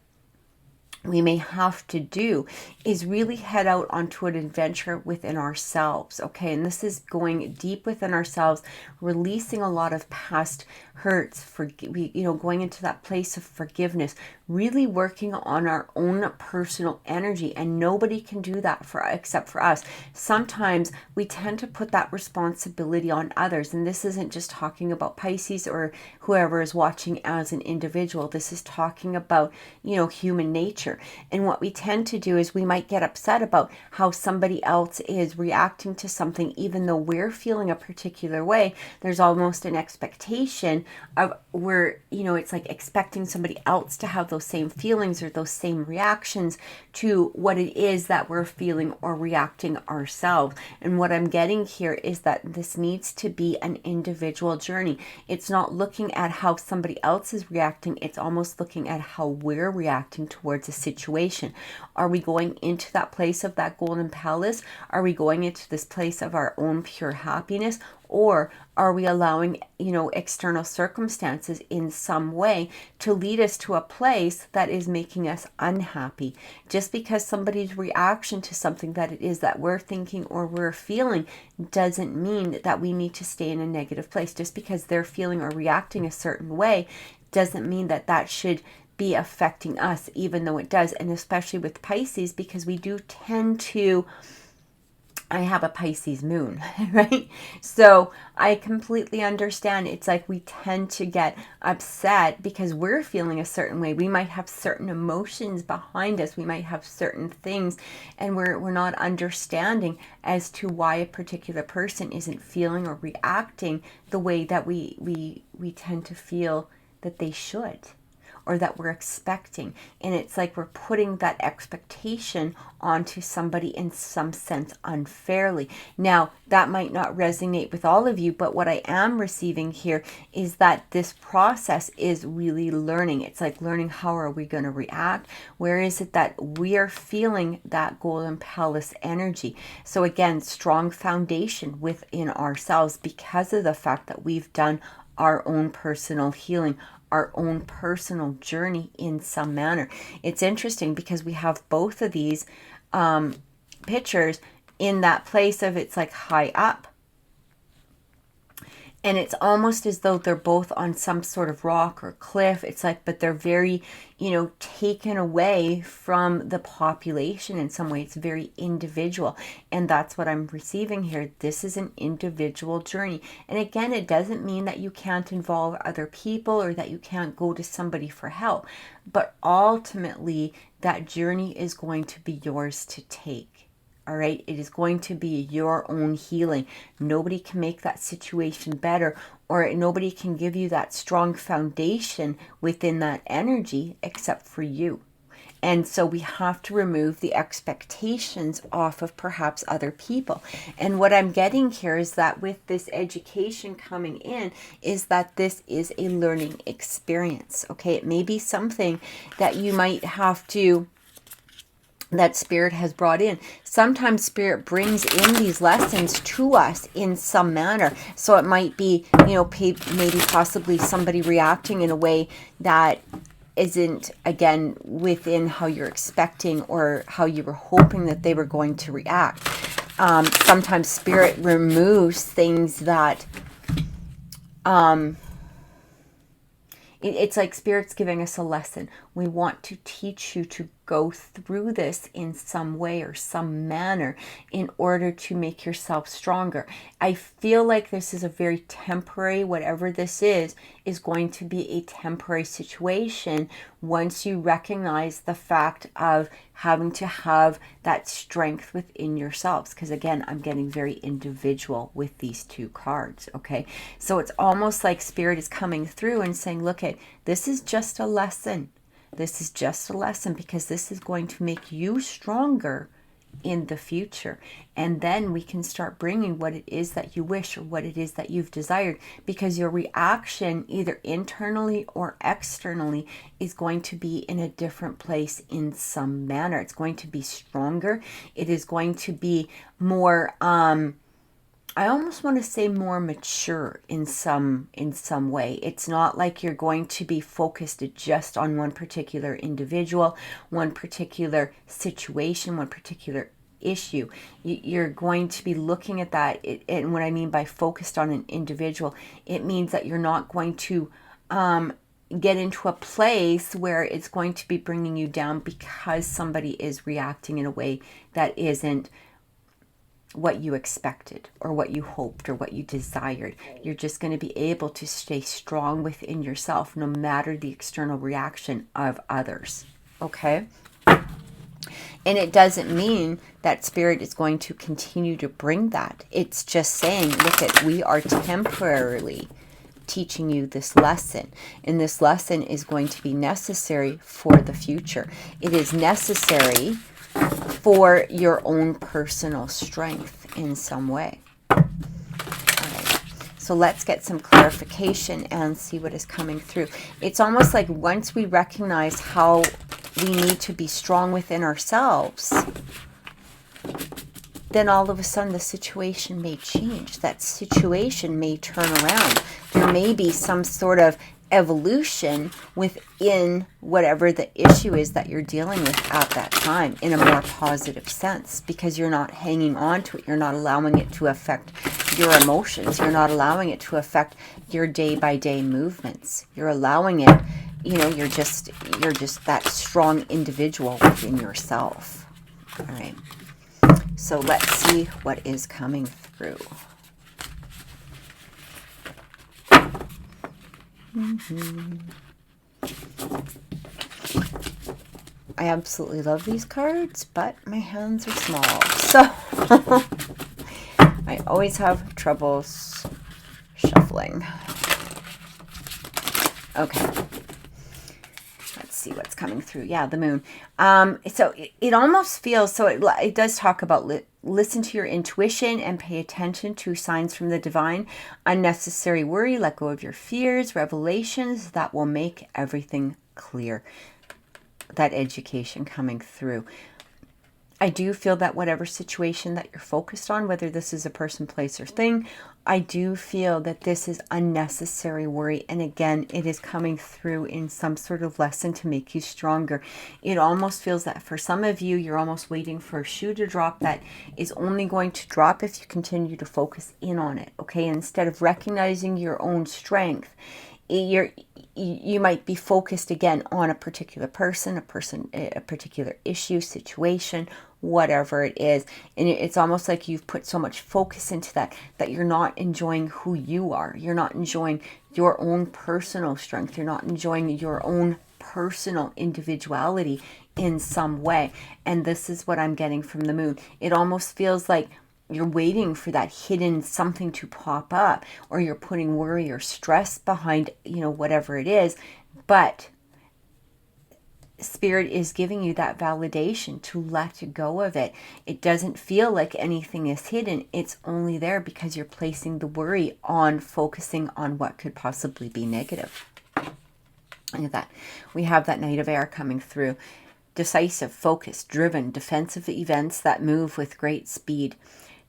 we may have to do, is really head out onto an adventure within ourselves, okay? And this is going deep within ourselves, releasing a lot of past hurts, going into that place of forgiveness, really working on our own personal energy. And nobody can do that except for us. Sometimes we tend to put that responsibility on others. And this isn't just talking about Pisces or whoever is watching as an individual. This is talking about, you know, human nature. And what we tend to do is we might get upset about how somebody else is reacting to something, even though we're feeling a particular way. There's almost an expectation of it's like expecting somebody else to have those same feelings or those same reactions to what it is that we're feeling or reacting ourselves. And what I'm getting here is that this needs to be an individual journey. It's not looking at how somebody else is reacting. It's almost looking at how we're reacting towards a situation. Are we going into that place of that Golden Palace? Are we going into this place of our own pure happiness? Or are we allowing, external circumstances in some way to lead us to a place that is making us unhappy? Just because somebody's reaction to something that it is that we're thinking or we're feeling doesn't mean that we need to stay in a negative place. Just because they're feeling or reacting a certain way doesn't mean that that should be affecting us, even though it does. And especially with Pisces, because we do tend to, I have a Pisces moon, right? So I completely understand. It's like we tend to get upset because we're feeling a certain way. We might have certain emotions behind us. We might have certain things, and we're not understanding as to why a particular person isn't feeling or reacting the way that we tend to feel that they should, or that we're expecting. And it's like we're putting that expectation onto somebody in some sense unfairly. Now, that might not resonate with all of you, but what I am receiving here is that this process is really learning. It's like learning, how are we going to react? Where is it that we are feeling that Golden Palace energy? So again, strong foundation within ourselves because of the fact that we've done our own personal healing, our own personal journey in some manner. It's interesting because we have both of these pictures in that place of it's like high up. And it's almost as though they're both on some sort of rock or cliff. It's like, but they're very, taken away from the population in some way. It's very individual. And that's what I'm receiving here. This is an individual journey. And again, it doesn't mean that you can't involve other people or that you can't go to somebody for help. But ultimately, that journey is going to be yours to take. All right, it is going to be your own healing. Nobody can make that situation better, or nobody can give you that strong foundation within that energy except for you. And so we have to remove the expectations off of perhaps other people. And what I'm getting here is that with this education coming in, is that this is a learning experience. Okay, it may be something that you might have to, that Spirit has brought in. Sometimes Spirit brings in these lessons to us in some manner. So it might be, maybe possibly somebody reacting in a way that isn't, again, within how you're expecting or how you were hoping that they were going to react. Sometimes Spirit removes things that, it's like Spirit's giving us a lesson. We want to teach you to go through this in some way or some manner in order to make yourself stronger. I feel like this is a very temporary, whatever this is going to be a temporary situation once you recognize the fact of having to have that strength within yourselves. Because again, I'm getting very individual with these two cards, okay? So it's almost like Spirit is coming through and saying, look, this is just a lesson. This is just a lesson because this is going to make you stronger in the future. And then we can start bringing what it is that you wish or what it is that you've desired, because your reaction either internally or externally is going to be in a different place in some manner. It's going to be stronger. It is going to be more, I almost want to say more mature in some way. It's not like you're going to be focused just on one particular individual, one particular situation, one particular issue. You're going to be looking at that. And what I mean by focused on an individual, it means that you're not going to get into a place where it's going to be bringing you down because somebody is reacting in a way that isn't what you expected or what you hoped or what you desired. You're just going to be able to stay strong within yourself no matter the external reaction of others. Okay? And it doesn't mean that Spirit is going to continue to bring that. It's just saying, look, we are temporarily teaching you this lesson. And this lesson is going to be necessary for the future. It is necessary for your own personal strength in some way. All right. So let's get some clarification and see what is coming through. It's almost like once we recognize how we need to be strong within ourselves, then all of a sudden the situation may change. That situation may turn around. There may be some sort of evolution within whatever the issue is that you're dealing with at that time in a more positive sense, because you're not hanging on to it. You're not allowing it to affect your emotions. You're not allowing it to affect your day-by-day movements. You're allowing it, you're just that strong individual within yourself. All right. So let's see what is coming through. I absolutely love these cards, but my hands are small, so I always have troubles shuffling. Okay, let's see what's coming through. Yeah, the moon. So it almost feels, so it does talk about listen to your intuition and pay attention to signs from the divine. Unnecessary worry, let go of your fears, revelations that will make everything clear. That education coming through. I do feel that whatever situation that you're focused on, whether this is a person, place, or thing, I do feel that this is unnecessary worry. And again, it is coming through in some sort of lesson to make you stronger. It almost feels that for some of you, you're almost waiting for a shoe to drop that is only going to drop if you continue to focus in on it. Okay, instead of recognizing your own strength, you might be focused again on a particular person, a particular issue, situation, whatever it is. And it's almost like you've put so much focus into that you're not enjoying who you are. You're not enjoying your own personal strength. You're not enjoying your own personal individuality in some way. And this is what I'm getting from the moon. It almost feels like you're waiting for that hidden something to pop up, or you're putting worry or stress behind, whatever it is. But Spirit is giving you that validation to let go of it. It doesn't feel like anything is hidden. It's only there because you're placing the worry on focusing on what could possibly be negative. Look at that. We have that Knight of Air coming through. Decisive, focused, driven, defensive events that move with great speed.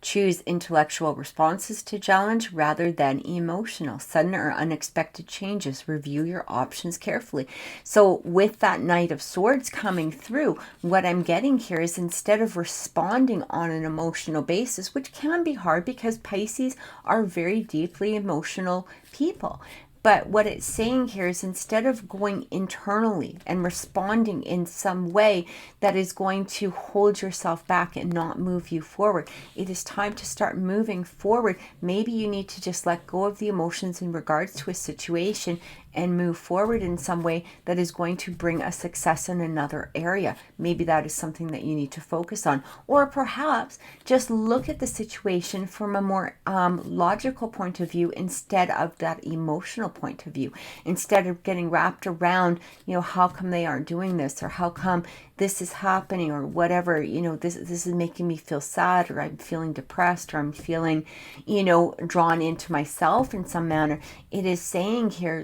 Choose intellectual responses to challenge rather than emotional. Sudden or unexpected changes. Review your options carefully. So with that Knight of Swords coming through, what I'm getting here is instead of responding on an emotional basis, which can be hard because Pisces are very deeply emotional people. But what it's saying here is instead of going internally and responding in some way that is going to hold yourself back and not move you forward, it is time to start moving forward. Maybe you need to just let go of the emotions in regards to a situation and move forward in some way that is going to bring a success in another area. Maybe that is something that you need to focus on. Or perhaps just look at the situation from a more logical point of view instead of that emotional point of view. Instead of getting wrapped around, how come they aren't doing this, or how come this is happening, or whatever, this is making me feel sad, or I'm feeling depressed, or I'm feeling, drawn into myself in some manner. It is saying here,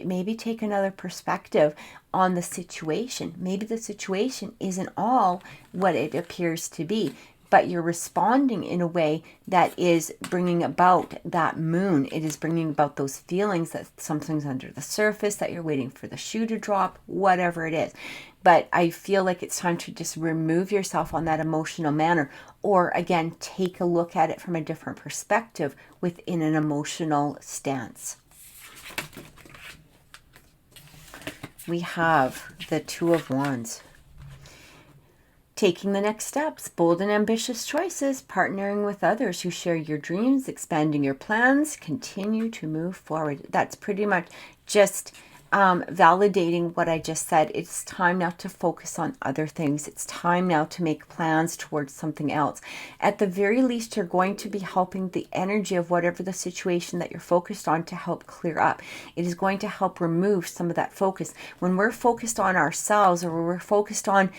maybe take another perspective on the situation. Maybe the situation isn't all what it appears to be, but you're responding in a way that is bringing about that moon. It is bringing about those feelings that something's under the surface, that you're waiting for the shoe to drop, whatever it is. But I feel like it's time to just remove yourself on that emotional manner, or again, take a look at it from a different perspective within an emotional stance. We have the Two of Wands. Taking the next steps, bold and ambitious choices, partnering with others who share your dreams, expanding your plans, continue to move forward. That's pretty much just validating what I just said. It's time now to focus on other things. It's time now to make plans towards something else. At the very least, you're going to be helping the energy of whatever the situation that you're focused on to help clear up. It is going to help remove some of that focus. When we're focused on ourselves, or we're focused on,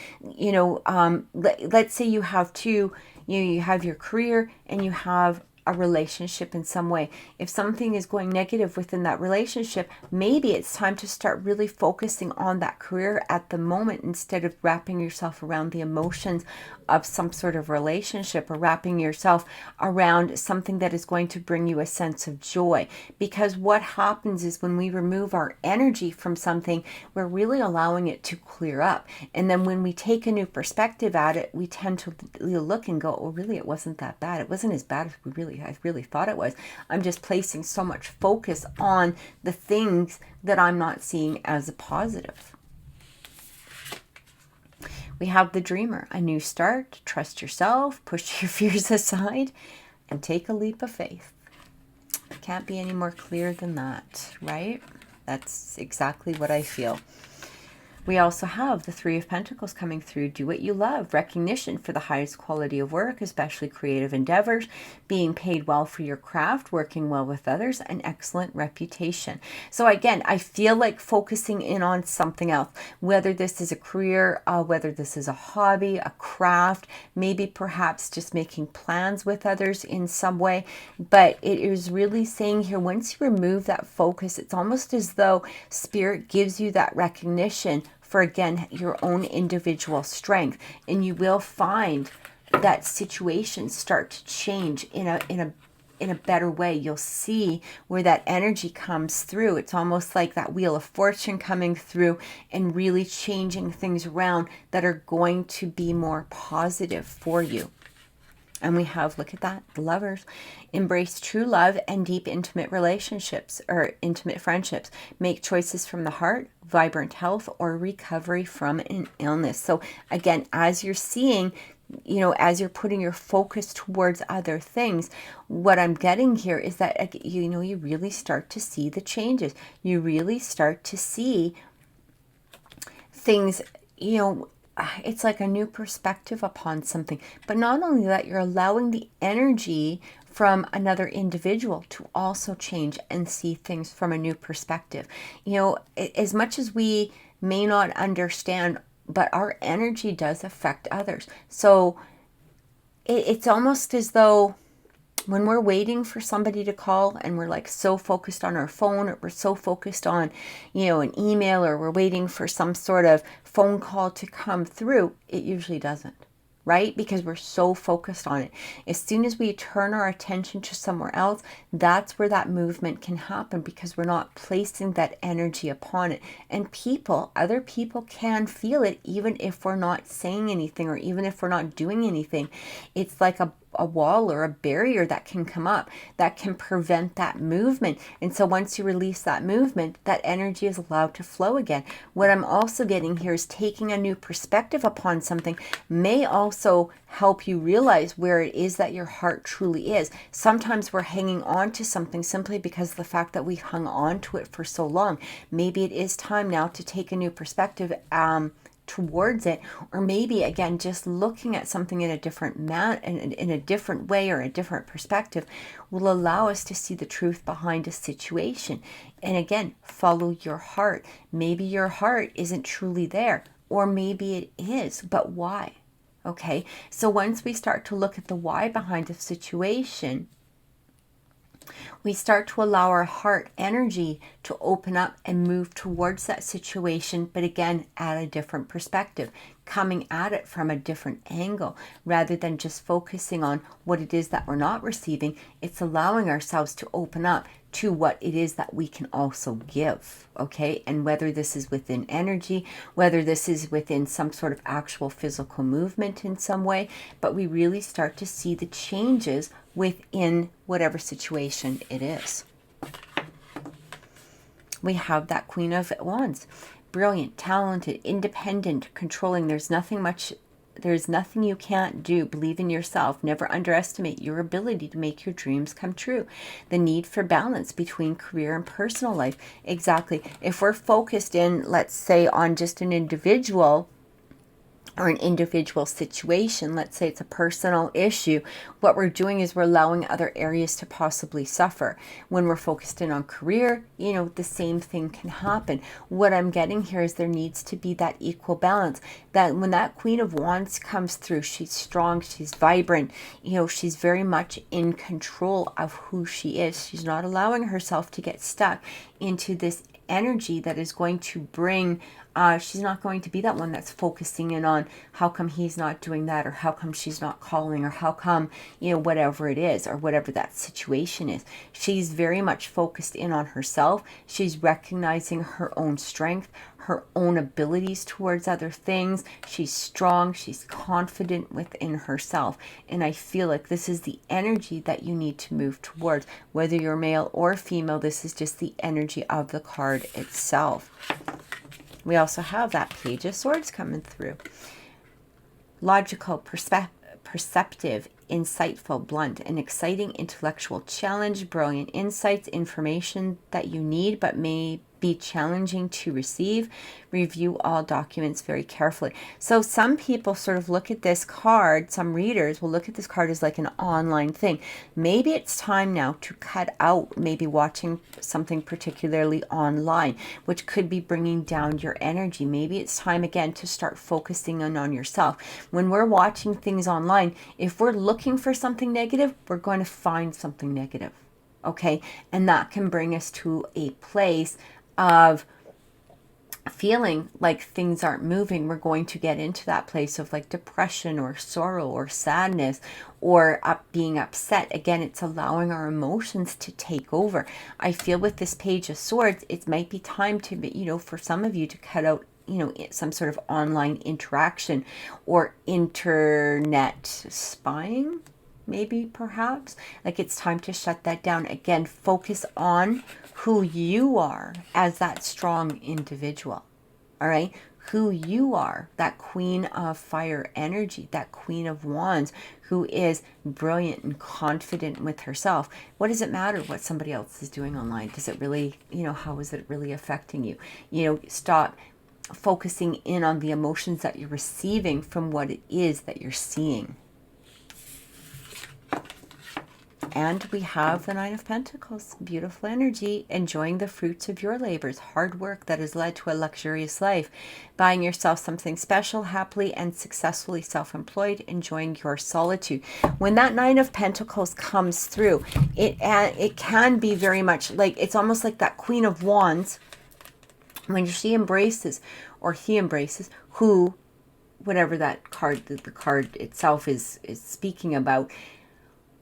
let's say you have two, you have your career and you have a relationship in some way. If something is going negative within that relationship, maybe it's time to start really focusing on that career at the moment instead of wrapping yourself around the emotions of some sort of relationship, or wrapping yourself around something that is going to bring you a sense of joy. Because what happens is when we remove our energy from something, we're really allowing it to clear up. And then when we take a new perspective at it, we tend to look and go, oh, really, it wasn't that bad. It wasn't as bad as I really thought it was. I'm just placing so much focus on the things that I'm not seeing as a positive. We have the Dreamer, a new start, trust yourself, push your fears aside, and take a leap of faith. Can't be any more clear than that, right? That's exactly what I feel. We also have the Three of Pentacles coming through. Do what you love. Recognition for the highest quality of work, especially creative endeavors. Being paid well for your craft. Working well with others. An excellent reputation. So again, I feel like focusing in on something else. Whether this is a career, whether this is a hobby, a craft. Maybe perhaps just making plans with others in some way. But it is really saying here, once you remove that focus, it's almost as though Spirit gives you that recognition for, again, your own individual strength. And you will find that situations start to change in a better way. You'll see where that energy comes through. It's almost like that wheel of fortune coming through and really changing things around that are going to be more positive for you. And we have, look at that, the Lovers. Embrace true love and deep intimate relationships or intimate friendships. Make choices from the heart, vibrant health, or recovery from an illness. So again, as you're seeing, as you're putting your focus towards other things, what I'm getting here is that, you really start to see the changes. You really start to see things, it's like a new perspective upon something. But not only that, you're allowing the energy from another individual to also change and see things from a new perspective. As much as we may not understand, but our energy does affect others. So it's almost as though when we're waiting for somebody to call and we're like so focused on our phone, or we're so focused on, an email, or we're waiting for some sort of phone call to come through, it usually doesn't, right? Because we're so focused on it. As soon as we turn our attention to somewhere else, that's where that movement can happen, because we're not placing that energy upon it. And other people can feel it, even if we're not saying anything, or even if we're not doing anything. It's like a wall or a barrier that can come up that can prevent that movement. And so once you release that movement, that energy is allowed to flow again. What I'm also getting here is taking a new perspective upon something may also help you realize where it is that your heart truly is. Sometimes we're hanging on to something simply because of the fact that we hung on to it for so long. Maybe it is time now to take a new perspective towards it, or maybe again just looking at something in a different in a different way, or a different perspective, will allow us to see the truth behind a situation. And again, follow your heart. Maybe your heart isn't truly there, or maybe it is, but why? Okay, so once we start to look at the why behind a situation, we start to allow our heart energy to open up and move towards that situation, but again, at a different perspective, coming at it from a different angle, rather than just focusing on what it is that we're not receiving. It's allowing ourselves to open up to what it is that we can also give, okay? And whether this is within energy, whether this is within some sort of actual physical movement in some way, but we really start to see the changes within whatever situation it is. We have that Queen of Wands. Brilliant, talented, independent, controlling. There's nothing you can't do. Believe in yourself. Never underestimate your ability to make your dreams come true. The need for balance between career and personal life. Exactly. If we're focused in, let's say, on just an individual or an individual situation, let's say it's a personal issue, what we're doing is we're allowing other areas to possibly suffer. When we're focused in on career, the same thing can happen. What I'm getting here is there needs to be that equal balance, that when that Queen of Wands comes through, she's strong, she's vibrant, she's very much in control of who she is. She's not allowing herself to get stuck into this energy that is going to bring, she's not going to be that one that's focusing in on how come he's not doing that, or how come she's not calling, or how come, whatever it is, or whatever that situation is. She's very much focused in on herself. She's recognizing her own strength, her own abilities towards other things. She's strong, she's confident within herself. And I feel like this is the energy that you need to move towards. Whether you're male or female, this is just the energy of the card itself. We also have that Page of Swords coming through. Logical, perceptive, insightful, blunt, an exciting intellectual challenge, brilliant insights, information that you need but may be challenging to receive. Review all documents very carefully. So some people sort of look at this card, some readers will look at this card as like an online thing. Maybe it's time now to cut out maybe watching something particularly online, which could be bringing down your energy. Maybe it's time again to start focusing on yourself. When we're watching things online, if we're looking for something negative, we're going to find something negative. Okay, and that can bring us to a place of feeling like things aren't moving, we're going to get into that place of like depression or sorrow or sadness or being upset. Again, it's allowing our emotions to take over. I feel with this Page of Swords, it might be time to, for some of you to cut out, some sort of online interaction or internet spying, maybe, perhaps. Like, it's time to shut that down. Again, focus on who you are as that strong individual. All right, who you are, that Queen of Fire energy, that Queen of Wands, who is brilliant and confident with herself. What does it matter what somebody else is doing online? Does it really, how is it really affecting you? Stop focusing in on the emotions that you're receiving from what it is that you're seeing. And we have the Nine of Pentacles, beautiful energy, enjoying the fruits of your labors, hard work that has led to a luxurious life, buying yourself something special, happily and successfully self-employed, enjoying your solitude. When that Nine of Pentacles comes through, it can be very much like, it's almost like that Queen of Wands, when she embraces, or he embraces, who, whatever that card, the card itself is speaking about,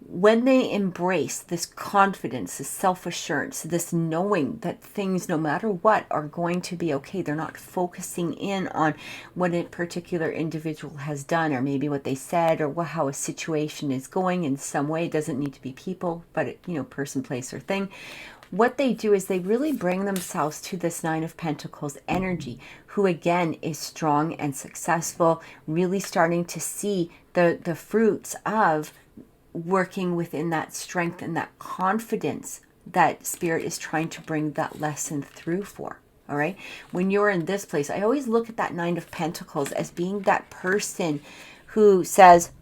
when they embrace this confidence, this self-assurance, this knowing that things, no matter what, are going to be okay. They're not focusing in on what a particular individual has done, or maybe what they said, or how a situation is going in some way. It doesn't need to be people, but person, place, or thing. What they do is they really bring themselves to this Nine of Pentacles energy, who again is strong and successful, really starting to see the fruits of working within that strength and that confidence that Spirit is trying to bring that lesson through for. All right. When you're in this place, I always look at that Nine of Pentacles as being that person who says,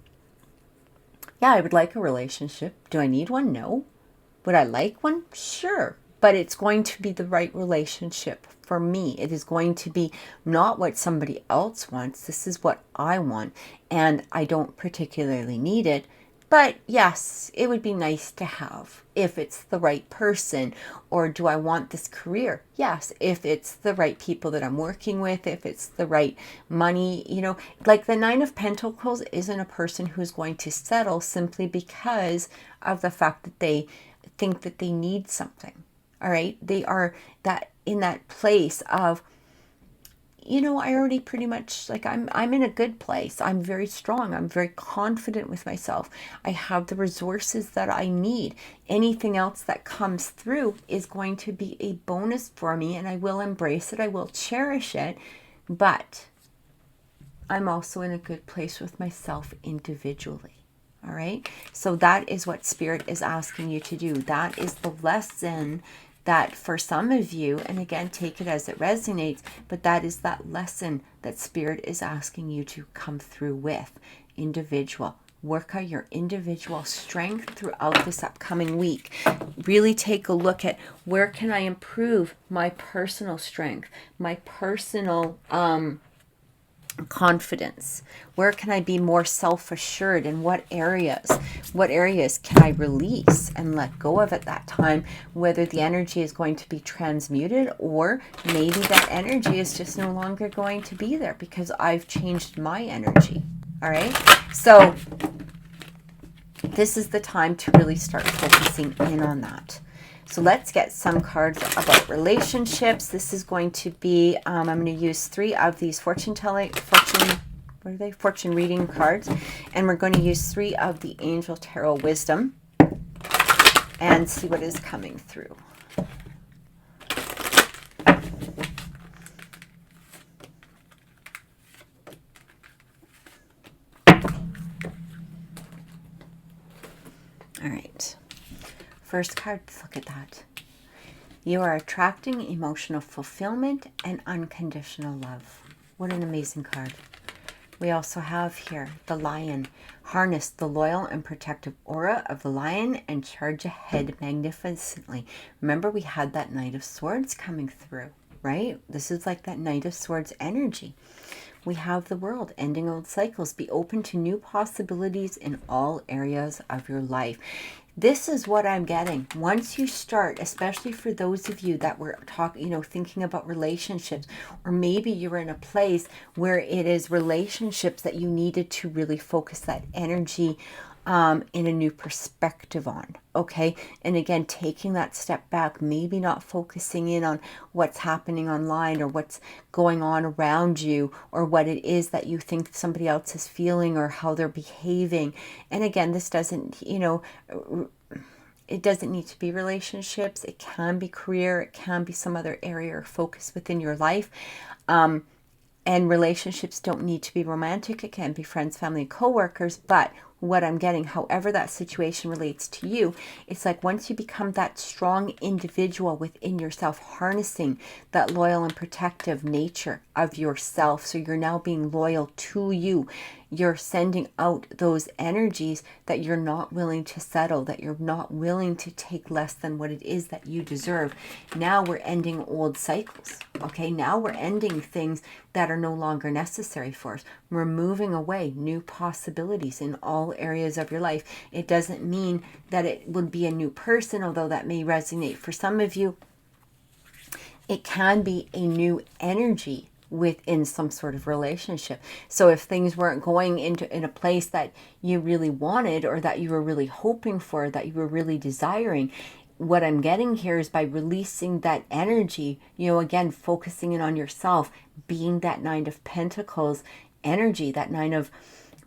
yeah, I would like a relationship. Do I need one? No. Would I like one? Sure. But it's going to be the right relationship for me. It is going to be not what somebody else wants. This is what I want. And I don't particularly need it. But yes, it would be nice to have if it's the right person. Or do I want this career? Yes, if it's the right people that I'm working with, if it's the right money, like the Nine of Pentacles isn't a person who's going to settle simply because of the fact that they think that they need something. All right. They are that in that place of, I already pretty much, like, I'm in a good place. I'm very strong. I'm very confident with myself. I have the resources that I need. Anything else that comes through is going to be a bonus for me, and I will embrace it. I will cherish it. But I'm also in a good place with myself individually. All right. So that is what Spirit is asking you to do. That is the lesson that for some of you, and again, take it as it resonates, but that is that lesson that Spirit is asking you to come through with. Individual. Work out your individual strength throughout this upcoming week. Really take a look at, where can I improve my personal strength, my personal confidence? Where can I be more self-assured? In what areas can I release and let go of at that time? Whether the energy is going to be transmuted, or maybe that energy is just no longer going to be there because I've changed my energy. All right. So this is the time to really start focusing in on that. So let's get some cards about relationships. This is going to be, I'm going to use 3 of these fortune reading cards. And we're going to use 3 of the Angel Tarot Wisdom and see what is coming through. All right. First card, look at that. You are attracting emotional fulfillment and unconditional love. What an amazing card. We also have here the Lion. Harness the loyal and protective aura of the Lion and charge ahead magnificently. Remember, we had that Knight of Swords coming through, right? This is like that Knight of Swords energy. We have the World, ending old cycles. Be open to new possibilities in all areas of your life. This is what I'm getting. Once you start, especially for those of you that were thinking about relationships, or maybe you're in a place where it is relationships that you needed to really focus that energy in a new perspective on, okay? And again, taking that step back, maybe not focusing in on what's happening online or what's going on around you or what it is that you think somebody else is feeling or how they're behaving. And again, this doesn't, it doesn't need to be relationships. It can be career. It can be some other area or focus within your life. And relationships don't need to be romantic. It can be friends, family, co-workers. But what I'm getting, however that situation relates to you, it's like once you become that strong individual within yourself, harnessing that loyal and protective nature of yourself. So you're now being loyal to you. You're sending out those energies that you're not willing to settle, that you're not willing to take less than what it is that you deserve. Now we're ending old cycles, okay? Now we're ending things that are no longer necessary for us. We're moving away new possibilities in all areas of your life. It doesn't mean that it would be a new person, although that may resonate for some of you. It can be a new energy within some sort of relationship. So if things weren't going in a place that you really wanted, or that you were really hoping for, that you were really desiring, what I'm getting here is by releasing that energy, again, focusing in on yourself, being that Nine of Pentacles energy, that Nine of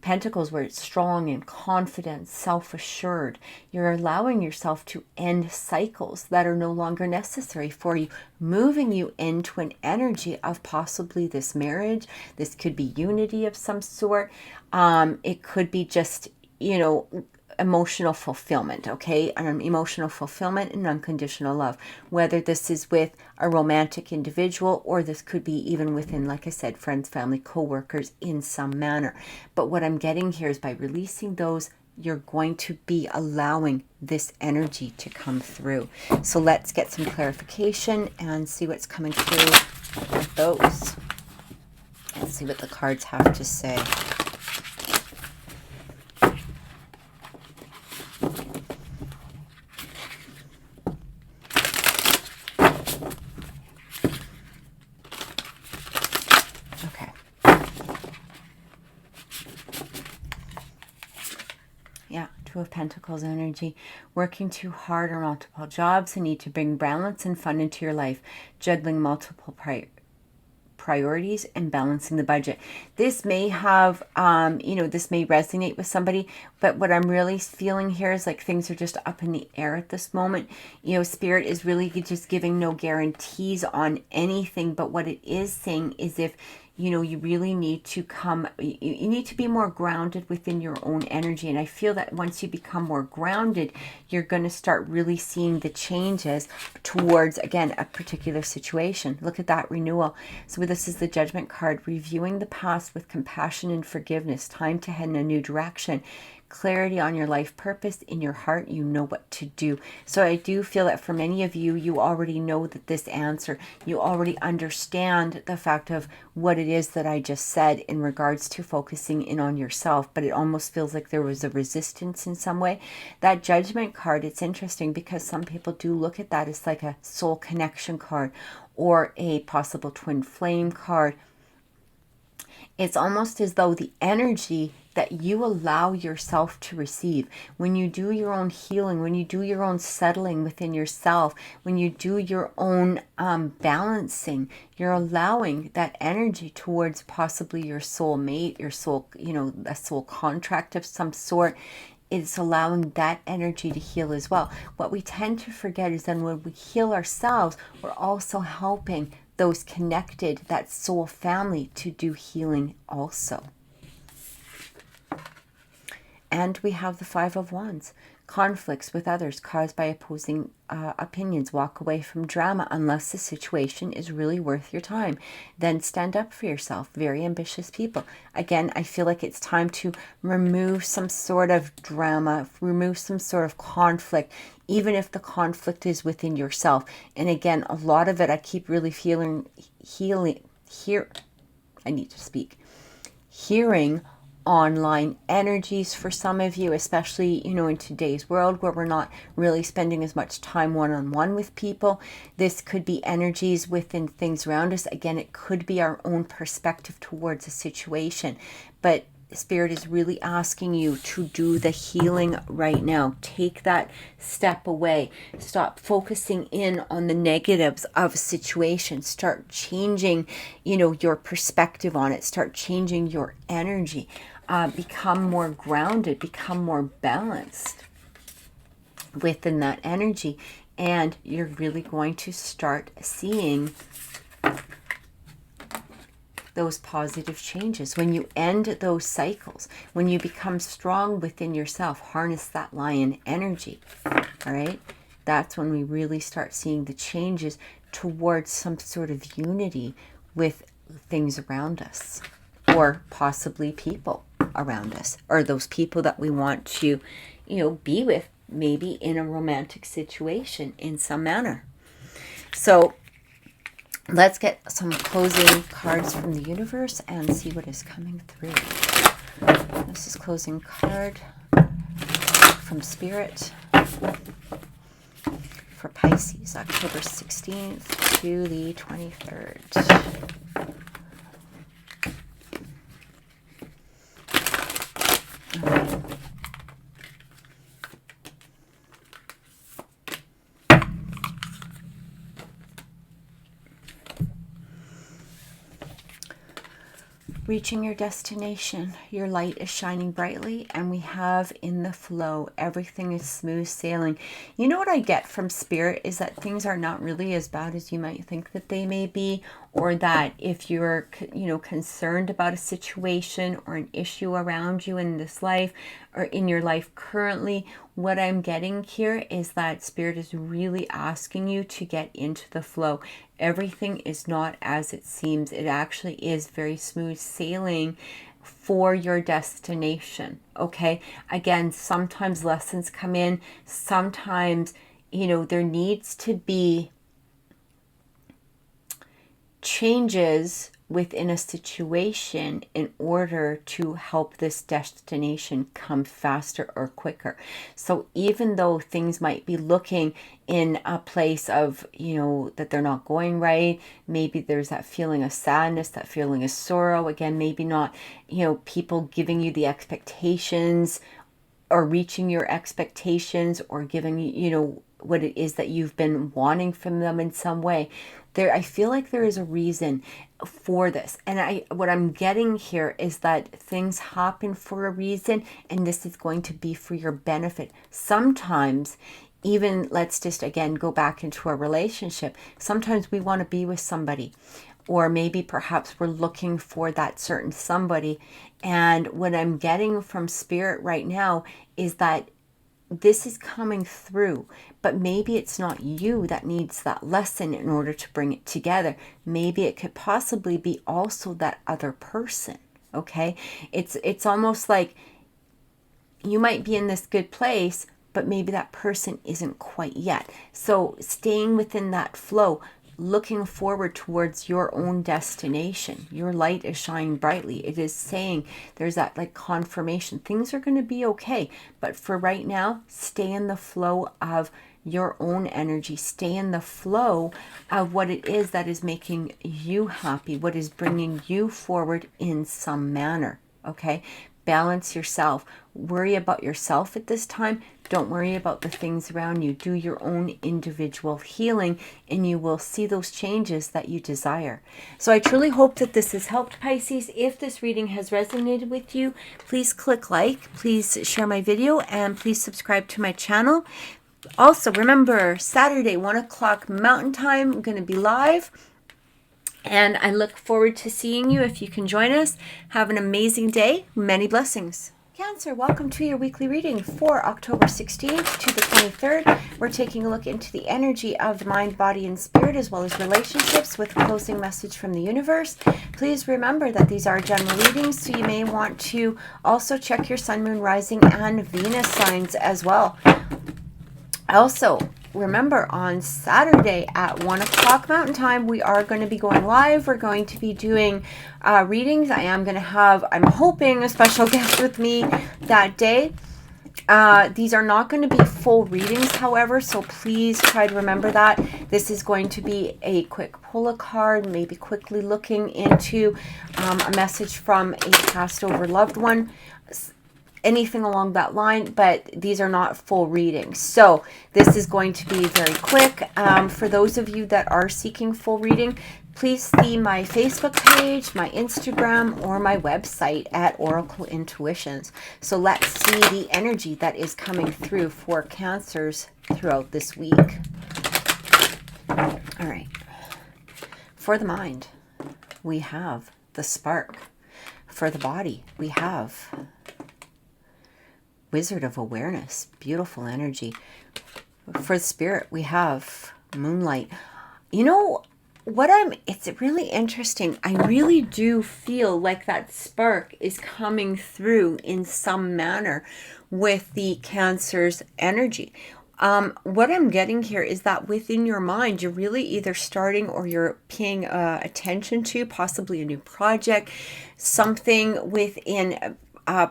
Pentacles where it's strong and confident, self-assured. You're allowing yourself to end cycles that are no longer necessary for you, moving you into an energy of possibly this marriage. This could be unity of some sort. It could be just, emotional fulfillment, okay? Emotional fulfillment and unconditional love. Whether this is with a romantic individual, or this could be even within, like I said, friends, family, co-workers in some manner. But what I'm getting here is by releasing those, you're going to be allowing this energy to come through. So let's get some clarification and see what's coming through with those. Let's see what the cards have to say. Two of Pentacles energy, working too hard or multiple jobs, and need to bring balance and fun into your life, juggling multiple priorities and balancing the budget. This may have, this may resonate with somebody, but what I'm really feeling here is like things are just up in the air at this moment. Spirit is really just giving no guarantees on anything, but what it is saying is if you really need to you need to be more grounded within your own energy. And I feel that once you become more grounded, you're going to start really seeing the changes towards, again, a particular situation. Look at that renewal. So this is the Judgment card, reviewing the past with compassion and forgiveness, time to head in a new direction. Clarity on your life purpose. In your heart, you know what to do. So I do feel that for many of you, you already know that this answer, you already understand the fact of what it is that I just said in regards to focusing in on yourself, but it almost feels like there was a resistance in some way. That Judgment card, it's interesting because some people do look at that as like a soul connection card or a possible twin flame card. It's almost as though the energy that you allow yourself to receive, when you do your own healing, when you do your own settling within yourself, when you do your own balancing, you're allowing that energy towards possibly your soul mate, your soul, a soul contract of some sort. It's allowing that energy to heal as well. What we tend to forget is then when we heal ourselves, we're also helping those connected, that soul family, to do healing also. And we have the Five of Wands. Conflicts with others caused by opposing opinions. Walk away from drama unless the situation is really worth your time. Then stand up for yourself. Very ambitious people. Again, I feel like it's time to remove some sort of drama, remove some sort of conflict, even if the conflict is within yourself. And again, a lot of it, I keep really hearing online energies for some of you, especially, you know, in today's world where we're not really spending as much time one-on-one with people. This could be energies within things around us. Again, it could be our own perspective towards a situation, but Spirit is really asking you to do the healing right now. Take that step away. Stop focusing in on the negatives of a situation. Start changing, you know, your perspective on it. Start changing your energy. Become more grounded. Become more balanced within that energy. And you're really going to start seeing those positive changes. When you end those cycles, when you become strong within yourself, harness that lion energy, all right? That's when we really start seeing the changes towards some sort of unity with things around us, or possibly people around us, or those people that we want to, you know, be with, maybe in a romantic situation in some manner. So let's get some closing cards from the universe and see what is coming through. This is closing card from Spirit for Pisces, October 16th to the 23rd. All right. Reaching your destination, your light is shining brightly, and we have in the flow, everything is smooth sailing. You know what I get from Spirit is that things are not really as bad as you might think that they may be, or that if you're, you know, concerned about a situation or an issue around you in this life or in your life currently, what I'm getting here is that Spirit is really asking you to get into the flow. Everything is not as it seems. It actually is very smooth sailing for your destination, okay? Again, sometimes lessons come in. Sometimes, you know, there needs to be changes within a situation in order to help this destination come faster or quicker. So even though things might be looking in a place of, you know, that they're not going right, maybe there's that feeling of sadness, that feeling of sorrow, again, maybe not, you know, people giving you the expectations or reaching your expectations or giving you, you know, what it is that you've been wanting from them in some way. There, I feel like there is a reason for this. And what I'm getting here is that things happen for a reason, and this is going to be for your benefit. Sometimes, even, let's just again go back into a relationship. Sometimes we want to be with somebody, or maybe perhaps we're looking for that certain somebody. And what I'm getting from Spirit right now is that this is coming through, but maybe it's not you that needs that lesson in order to bring it together. Maybe it could possibly be also that other person, okay? It's almost like you might be in this good place, but maybe that person isn't quite yet. So staying within that flow, looking forward towards your own destination. Your light is shining brightly. It is saying there's that like confirmation. Things are going to be okay. But for right now, stay in the flow of your own energy. Stay in the flow of what it is that is making you happy, what is bringing you forward in some manner. Okay? Balance yourself. Worry about yourself at this time. Don't worry about the things around you. Do your own individual healing, and you will see those changes that you desire. So I truly hope that this has helped, Pisces. If this reading has resonated with you, please click like, please share my video, and please subscribe to my channel. Also, remember, Saturday, 1 o'clock Mountain Time, I'm going to be live. And I look forward to seeing you if you can join us. Have an amazing day. Many blessings. Cancer, welcome to your weekly reading for October 16th to the 23rd. We're taking a look into the energy of the mind, body, and spirit, as well as relationships, with a closing message from the universe. Please remember that these are general readings, so you may want to also check your sun, moon, rising, and Venus signs as well. Also, remember, on Saturday at 1 o'clock Mountain Time, we are going to be going live. We're going to be doing readings. I am going to have, I'm hoping, a special guest with me that day. These are not going to be full readings, however, so please try to remember that. This is going to be a quick pull a card, maybe quickly looking into a message from a passed over loved one, anything along that line, but these are not full readings. So this is going to be very quick. For those of you that are seeking full reading, please see my Facebook page, my Instagram, or my website at Oracle Intuitions. So let's see the energy that is coming through for Cancers throughout this week. All right. For the mind, we have the spark. For the body, we have Wizard of Awareness. Beautiful energy. For the spirit, we have Moonlight. You know, it's really interesting. I really do feel like that spark is coming through in some manner with the Cancer's energy. What I'm getting here is that within your mind, you're really either starting or you're paying attention to possibly a new project, something within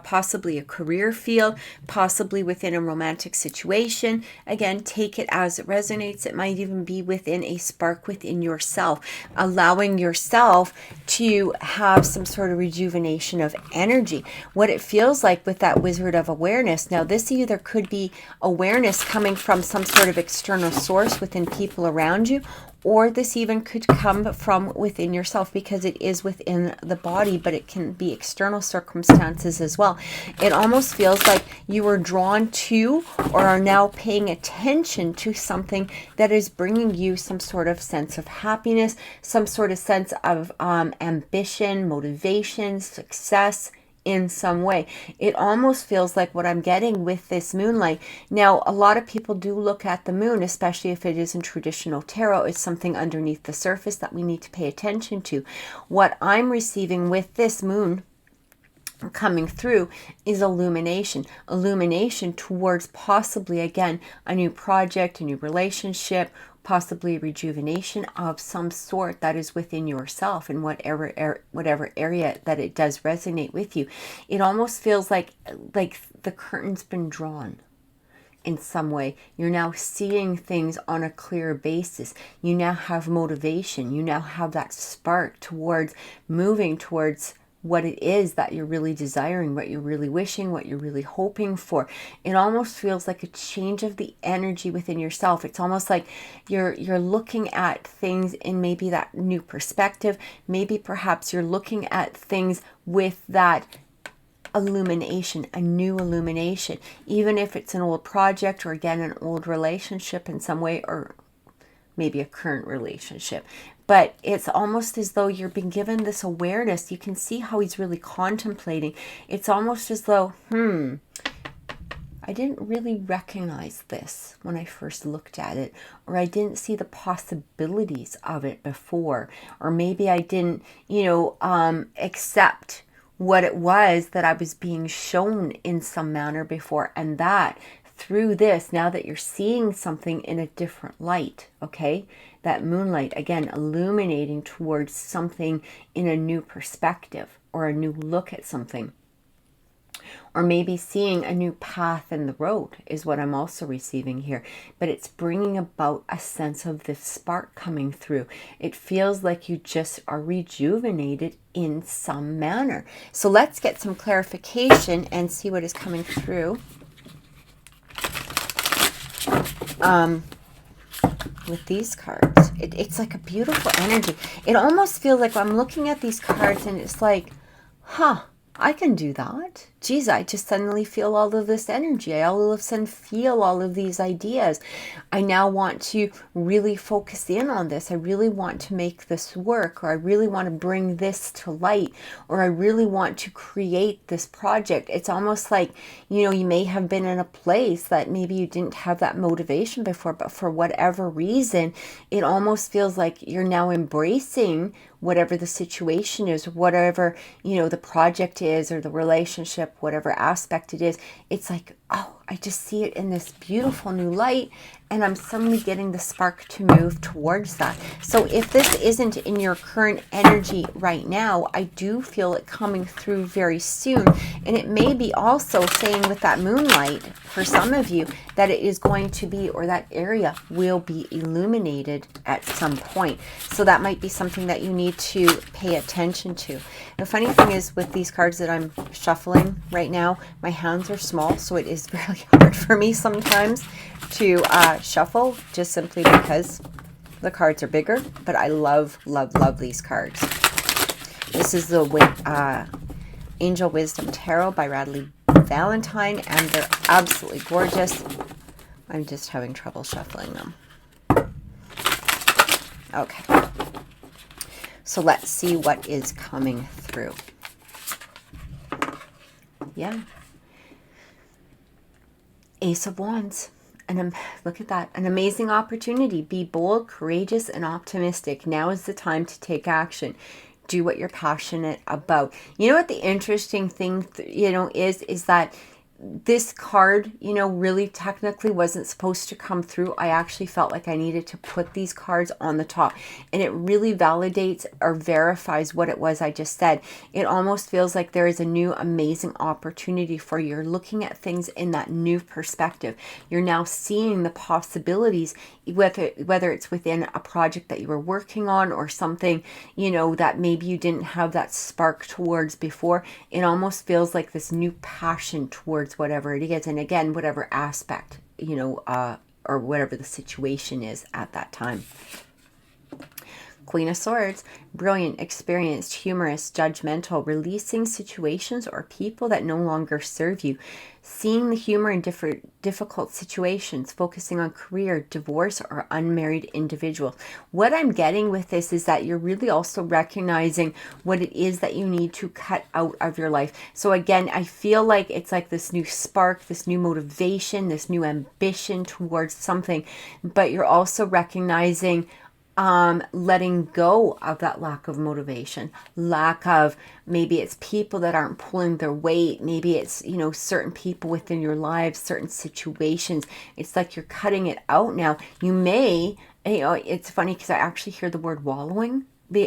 possibly a career field, possibly within a romantic situation. Again, take it as it resonates. It might even be within a spark within yourself, allowing yourself to have some sort of rejuvenation of energy. What it feels like with that Wizard of Awareness. Now, this either could be awareness coming from some sort of external source within people around you, or this even could come from within yourself, because it is within the body, but it can be external circumstances as well. It almost feels like you were drawn to or are now paying attention to something that is bringing you some sort of sense of happiness, some sort of sense of ambition, motivation, success, in some way. It almost feels like what I'm getting with this moonlight. Now, a lot of people do look at the moon, especially if it is in traditional tarot, it's something underneath the surface that we need to pay attention to. What I'm receiving with this moon coming through is illumination towards possibly, again, a new project, a new relationship, possibly rejuvenation of some sort that is within yourself in whatever area that it does resonate with you. It almost feels like the curtain's been drawn in some way. You're now seeing things on a clear basis. You now have motivation. You now have that spark towards moving towards what it is that you're really desiring, what you're really wishing, what you're really hoping for. It almost feels like a change of the energy within yourself. It's almost like you're looking at things in maybe that new perspective. Maybe perhaps you're looking at things with that illumination, a new illumination, even if it's an old project or, again, an old relationship in some way, or maybe a current relationship. But it's almost as though you're being given this awareness. You can see how he's really contemplating. It's almost as though, I didn't really recognize this when I first looked at it, or I didn't see the possibilities of it before, or maybe I didn't, accept what it was that I was being shown in some manner before, and that through this, now that you're seeing something in a different light, okay? That moonlight, again, illuminating towards something in a new perspective or a new look at something. Or maybe seeing a new path in the road is what I'm also receiving here. But it's bringing about a sense of this spark coming through. It feels like you just are rejuvenated in some manner. So let's get some clarification and see what is coming through. With these cards, it's like a beautiful energy. It almost feels like I'm looking at these cards and it's like, I can do that. Geez, I just suddenly feel all of this energy. I all of a sudden feel all of these ideas. I now want to really focus in on this. I really want to make this work, or I really want to bring this to light, or I really want to create this project. It's almost like, you may have been in a place that maybe you didn't have that motivation before, but for whatever reason, it almost feels like you're now embracing whatever the situation is, whatever, the project is, or the relationship, whatever aspect it is. It's like, oh, I just see it in this beautiful new light, and I'm suddenly getting the spark to move towards that. So if this isn't in your current energy right now, I do feel it coming through very soon. And it may be also saying with that moonlight, for some of you, that it is going to be, or that area will be illuminated at some point. So that might be something that you need to pay attention to. The funny thing is with these cards that I'm shuffling right now, my hands are small, so it is really hard for me sometimes to shuffle, just simply because the cards are bigger. But I love, love, love these cards. This is the Angel Wisdom Tarot by Radley Valentine, and they're absolutely gorgeous. I'm just having trouble shuffling them. Okay. So let's see what is coming through. Yeah. Ace of Wands. And look at that. An amazing opportunity. Be bold, courageous, and optimistic. Now is the time to take action. Do what you're passionate about. You know what the interesting thing, is that this card, really technically wasn't supposed to come through. I actually felt like I needed to put these cards on the top, and it really validates or verifies what it was I just said. It almost feels like there is a new amazing opportunity for you. You're looking at things in that new perspective. You're now seeing the possibilities, whether it's within a project that you were working on or something, that maybe you didn't have that spark towards before. It almost feels like this new passion towards whatever it is, and again, whatever aspect, or whatever the situation is at that time. Queen of Swords, brilliant, experienced, humorous, judgmental, releasing situations or people that no longer serve you, seeing the humor in difficult situations, focusing on career, divorce, or unmarried individual. What I'm getting with this is that you're really also recognizing what it is that you need to cut out of your life. So again, I feel like it's like this new spark, this new motivation, this new ambition towards something, but you're also recognizing letting go of that lack of motivation, lack of, maybe it's people that aren't pulling their weight. Maybe it's, certain people within your lives, certain situations. It's like you're cutting it out now. You may, it's funny because I actually hear the word wallowing.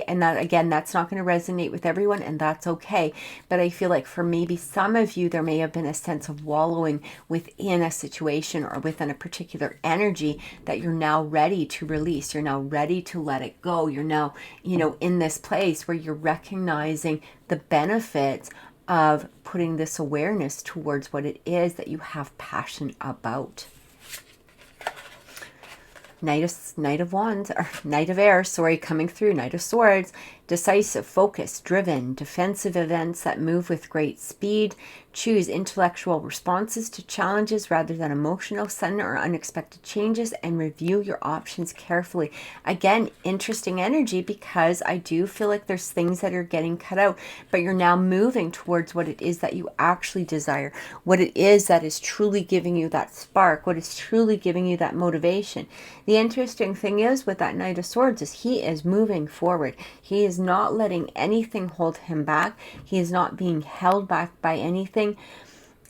And that, again, that's not going to resonate with everyone, and that's okay. But I feel like for maybe some of you, there may have been a sense of wallowing within a situation or within a particular energy that you're now ready to release. You're now ready to let it go. You're now, in this place where you're recognizing the benefits of putting this awareness towards what it is that you have passion about. Knight of Wands, or Knight of Air, coming through. Knight of Swords, decisive, focused, driven, defensive events that move with great speed. Choose intellectual responses to challenges rather than emotional, sudden or unexpected changes, and review your options carefully. Again, interesting energy, because I do feel like there's things that are getting cut out, but you're now moving towards what it is that you actually desire, what it is that is truly giving you that spark, what is truly giving you that motivation. The interesting thing is with that Knight of Swords is he is moving forward. He is not letting anything hold him back. He is not being held back by anything.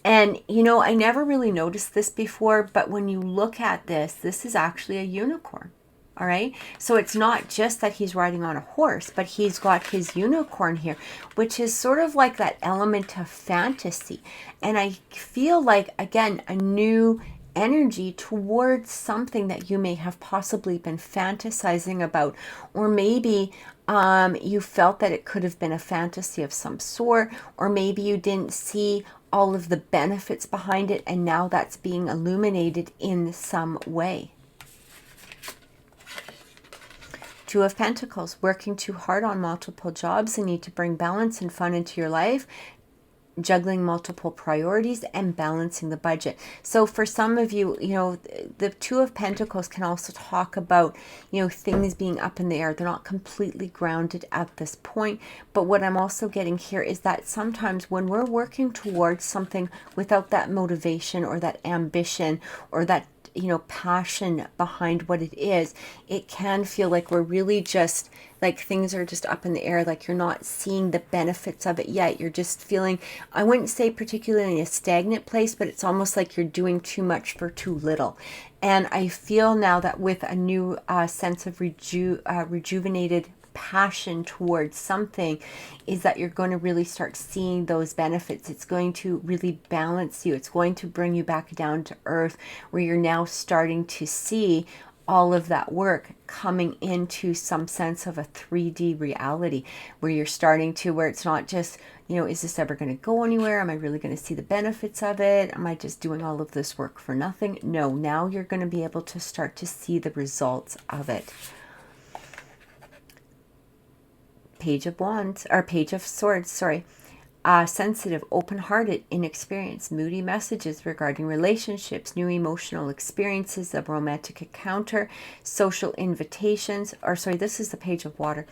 And, I never really noticed this before, but when you look at this is actually a unicorn. All right. So it's not just that he's riding on a horse, but he's got his unicorn here, which is sort of like that element of fantasy. And I feel like, again, a new energy towards something that you may have possibly been fantasizing about, or maybe you felt that it could have been a fantasy of some sort, or maybe you didn't see all of the benefits behind it, and now that's being illuminated in some way. Two of Pentacles, working too hard on multiple jobs and need to bring balance and fun into your life. Juggling multiple priorities and balancing the budget. So for some of you, the Two of Pentacles can also talk about, things being up in the air. They're not completely grounded at this point. But what I'm also getting here is that sometimes when we're working towards something without that motivation or that ambition or that you know, passion behind what it is, it can feel like we're really just like things are just up in the air, like you're not seeing the benefits of it yet. You're just feeling, I wouldn't say particularly in a stagnant place, but it's almost like you're doing too much for too little. And I feel now that with a new sense of rejuvenated passion towards something, is that you're going to really start seeing those benefits. It's going to really balance you. It's going to bring you back down to earth, where you're now starting to see all of that work coming into some sense of a 3D reality, where you're starting to, where it's not just, you know, is this ever going to go anywhere? Am I really going to see the benefits of it? Am I just doing all of this work for nothing? No, now you're going to be able to start to see the results of it. Page of Wands, or Page of Swords, sorry. Sensitive, open-hearted, inexperienced, moody messages regarding relationships, new emotional experiences, a romantic encounter, social invitations, or sorry, this is the Page of Water.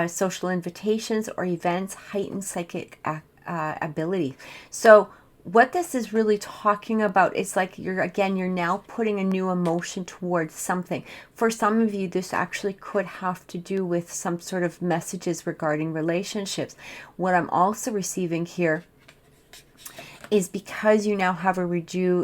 Social invitations or events, heightened psychic ability. So what this is really talking about is like you're now putting a new emotion towards something. For some of you, this actually could have to do with some sort of messages regarding relationships. What I'm also receiving here is because you now have a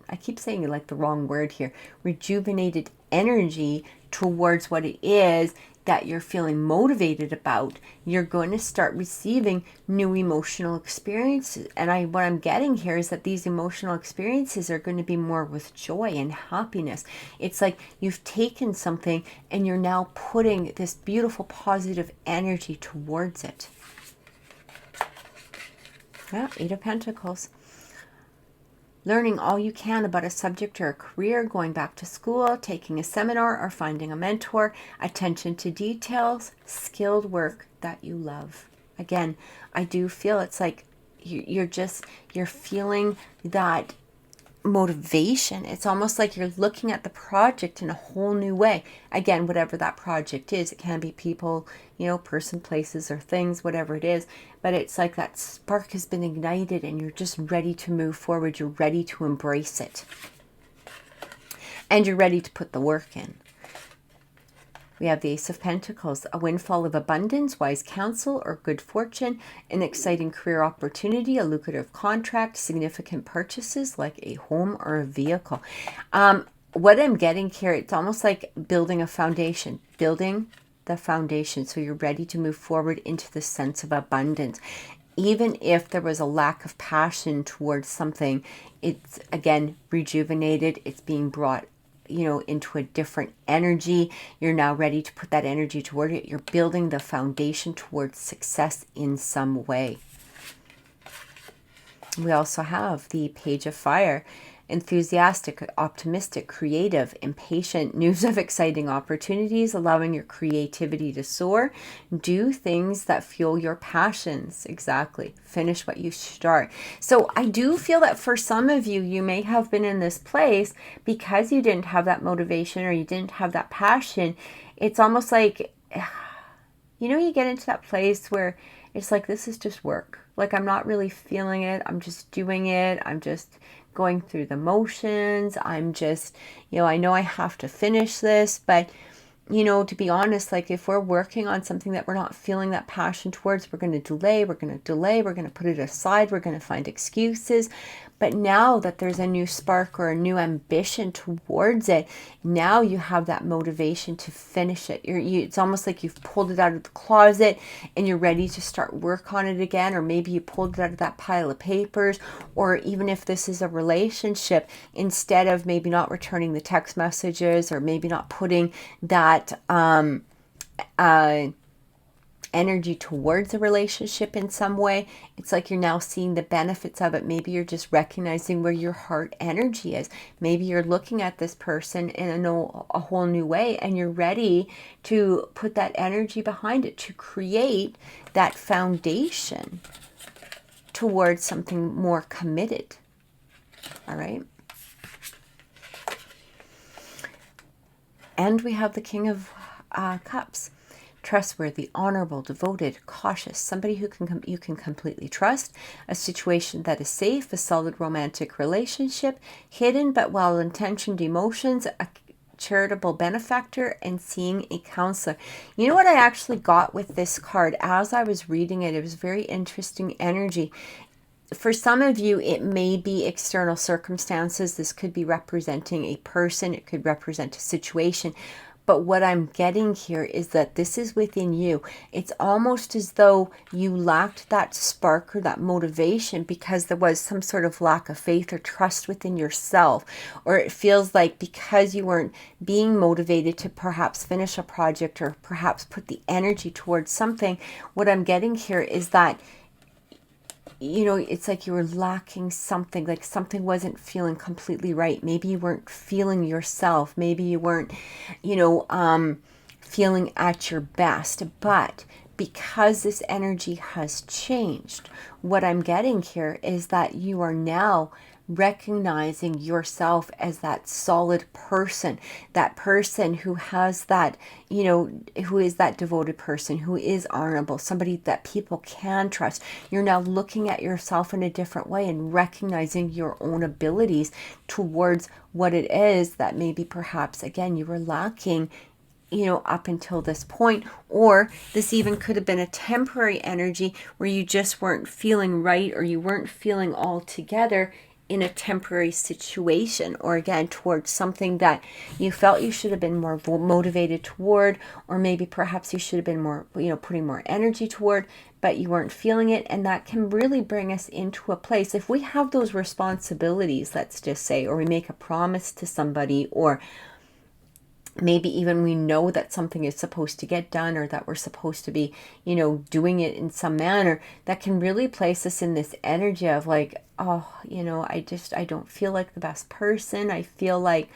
I keep saying like the wrong word here, rejuvenated energy towards what it is that you're feeling motivated about, you're going to start receiving new emotional experiences. And what I'm getting here is that these emotional experiences are going to be more with joy and happiness. It's like you've taken something and you're now putting this beautiful positive energy towards it. Yeah, Eight of Pentacles. Learning all you can about a subject or a career, going back to school, taking a seminar, or finding a mentor, attention to details, skilled work that you love. Again, I do feel it's like you're feeling that motivation. It's almost like you're looking at the project in a whole new way. Again, whatever that project is, it can be people, you know, person, places, or things, whatever it is. But it's like that spark has been ignited and you're just ready to move forward. You're ready to embrace it. And you're ready to put the work in. We have the Ace of Pentacles, a windfall of abundance, wise counsel, or good fortune, an exciting career opportunity, a lucrative contract, significant purchases like a home or a vehicle. What I'm getting here, it's almost like building a foundation, building the foundation. So you're ready to move forward into the sense of abundance. Even if there was a lack of passion towards something, it's again rejuvenated. It's being brought, you know, into a different energy. You're now ready to put that energy toward it. You're building the foundation towards success in some way. We also have the Page of Fire. Enthusiastic, optimistic, creative, impatient, news of exciting opportunities, allowing your creativity to soar. Do things that fuel your passions. Exactly. Finish what you start. So I do feel that for some of you, you may have been in this place because you didn't have that motivation or you didn't have that passion. It's almost like, you know, you get into that place where it's like, this is just work. Like, I'm not really feeling it. I'm just doing it. I'm just going through the motions. I'm just, you know I have to finish this, but you know, to be honest, like if we're working on something that we're not feeling that passion towards, we're going to delay, we're going to put it aside, we're going to find excuses. But now that there's a new spark or a new ambition towards it, now you have that motivation to finish it. It's almost like you've pulled it out of the closet and you're ready to start work on it again. Or maybe you pulled it out of that pile of papers. Or even if this is a relationship, instead of maybe not returning the text messages or maybe not putting that energy towards a relationship in some way, it's like you're now seeing the benefits of it. Maybe you're just recognizing where your heart energy is. Maybe you're looking at this person in a whole new way and you're ready to put that energy behind it to create that foundation towards something more committed. All right. And we have the King of Cups. trustworthy, honorable, devoted, cautious, somebody who you can completely trust, a situation that is safe, a solid romantic relationship, hidden but well-intentioned emotions, a charitable benefactor, and seeing a counselor. You know what I actually got with this card as I was reading it? It was very interesting energy. For some of you, it may be external circumstances. This could be representing a person. It could represent a situation. But what I'm getting here is that this is within you. It's almost as though you lacked that spark or that motivation because there was some sort of lack of faith or trust within yourself. Or it feels like because you weren't being motivated to perhaps finish a project or perhaps put the energy towards something, what I'm getting here is that, you know, it's like you were lacking something, like something wasn't feeling completely right. Maybe you weren't feeling yourself. Maybe you weren't, you know, feeling at your best. But because this energy has changed, what I'm getting here is that you are now recognizing yourself as that solid person, that person who has that, you know, who is that devoted person, who is honorable, somebody that people can trust. You're now looking at yourself in a different way and recognizing your own abilities towards what it is that maybe perhaps, again, you were lacking, you know, up until this point. Or this even could have been a temporary energy where you just weren't feeling right, or you weren't feeling all together in a temporary situation, or again towards something that you felt you should have been more motivated toward, or maybe perhaps you should have been more, you know, putting more energy toward, but you weren't feeling it. And that can really bring us into a place, if we have those responsibilities, let's just say, or we make a promise to somebody, or maybe even we know that something is supposed to get done, or that we're supposed to be, you know, doing it in some manner, that can really place us in this energy of like, oh, you know, I don't feel like the best person. I feel like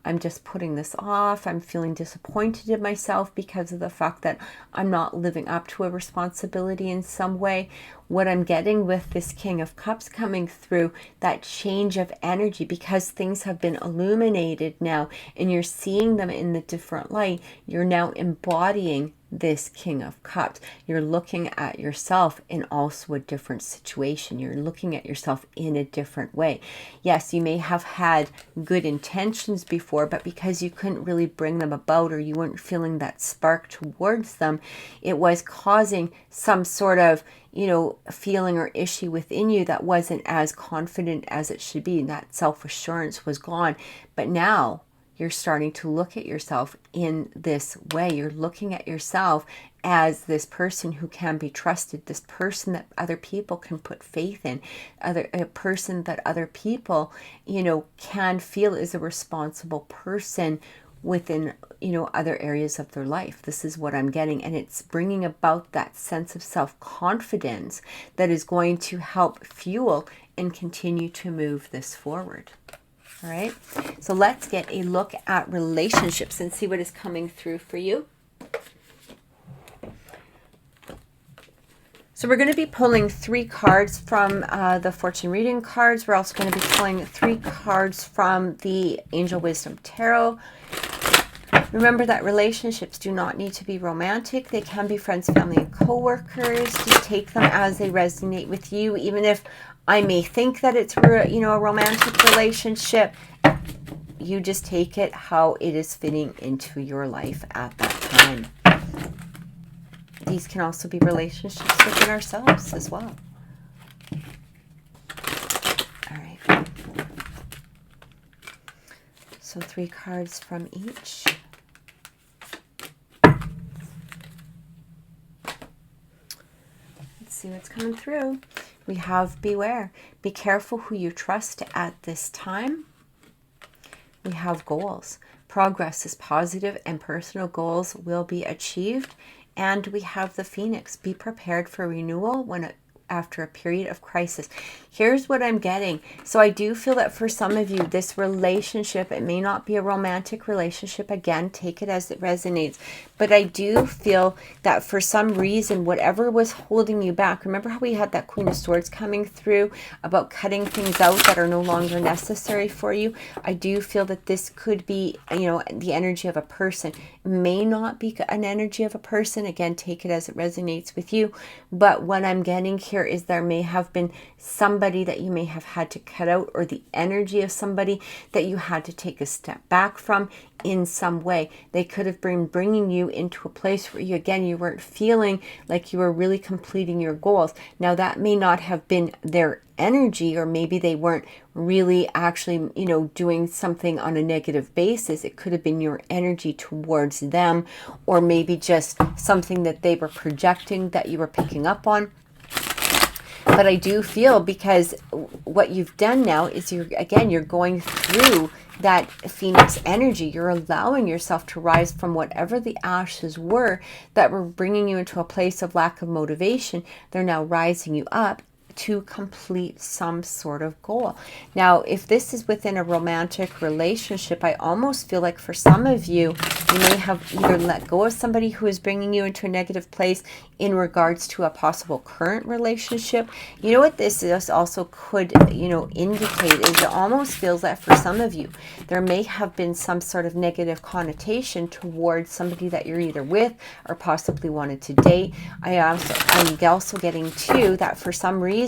I'm just putting this off. I'm feeling disappointed in myself because of the fact that I'm not living up to a responsibility in some way. What I'm getting with this King of Cups coming through, that change of energy, because things have been illuminated now and you're seeing them in the different light, you're now embodying this King of Cups. You're looking at yourself in also a different situation. You're looking at yourself in a different way. Yes, you may have had good intentions before, but because you couldn't really bring them about, or you weren't feeling that spark towards them, it was causing some sort of, you know, feeling or issue within you that wasn't as confident as it should be. And that self-assurance was gone. But now you're starting to look at yourself in this way. You're looking at yourself as this person who can be trusted, this person that other people can put faith in, a person that other people, you know, can feel is a responsible person within, you know, other areas of their life. This is what I'm getting. And it's bringing about that sense of self-confidence that is going to help fuel and continue to move this forward. All right, so let's get a look at relationships and see what is coming through for you. So we're going to be pulling 3 cards from the fortune reading cards. We're also going to be pulling 3 cards from the Angel Wisdom Tarot. Remember that relationships do not need to be romantic. They can be friends, family, and co-workers. Just take them as they resonate with you. Even if I may think that it's, you know, a romantic relationship, you just take it how it is fitting into your life at that time. These can also be relationships within ourselves as well. All right. So 3 cards from each. Let's see what's coming through. We have beware. Be careful who you trust at this time. We have goals. Progress is positive and personal goals will be achieved. And we have the Phoenix. Be prepared for renewal when after a period of crisis. Here's what I'm getting. So I do feel that for some of you, this relationship, it may not be a romantic relationship. Again, take it as it resonates. But I do feel that for some reason, whatever was holding you back, remember how we had that Queen of Swords coming through about cutting things out that are no longer necessary for you? I do feel that this could be, you know, the energy of a person. It may not be an energy of a person. Again, take it as it resonates with you. But what I'm getting here is there may have been somebody that you may have had to cut out, or the energy of somebody that you had to take a step back from in some way. They could have been bringing you into a place where you, again, you weren't feeling like you were really completing your goals. Now, that may not have been their energy, or maybe they weren't really actually, you know, doing something on a negative basis. It could have been your energy towards them, or maybe just something that they were projecting that you were picking up on. But I do feel, because what you've done now is you're going through that Phoenix energy. You're allowing yourself to rise from whatever the ashes were that were bringing you into a place of lack of motivation. They're now rising you up to complete some sort of goal. Now, if this is within a romantic relationship, I almost feel like for some of you, you may have either let go of somebody who is bringing you into a negative place in regards to a possible current relationship. You know what this is also could, you know, indicate is it almost feels that for some of you, there may have been some sort of negative connotation towards somebody that you're either with or possibly wanted to date. I'm also getting too that for some reason,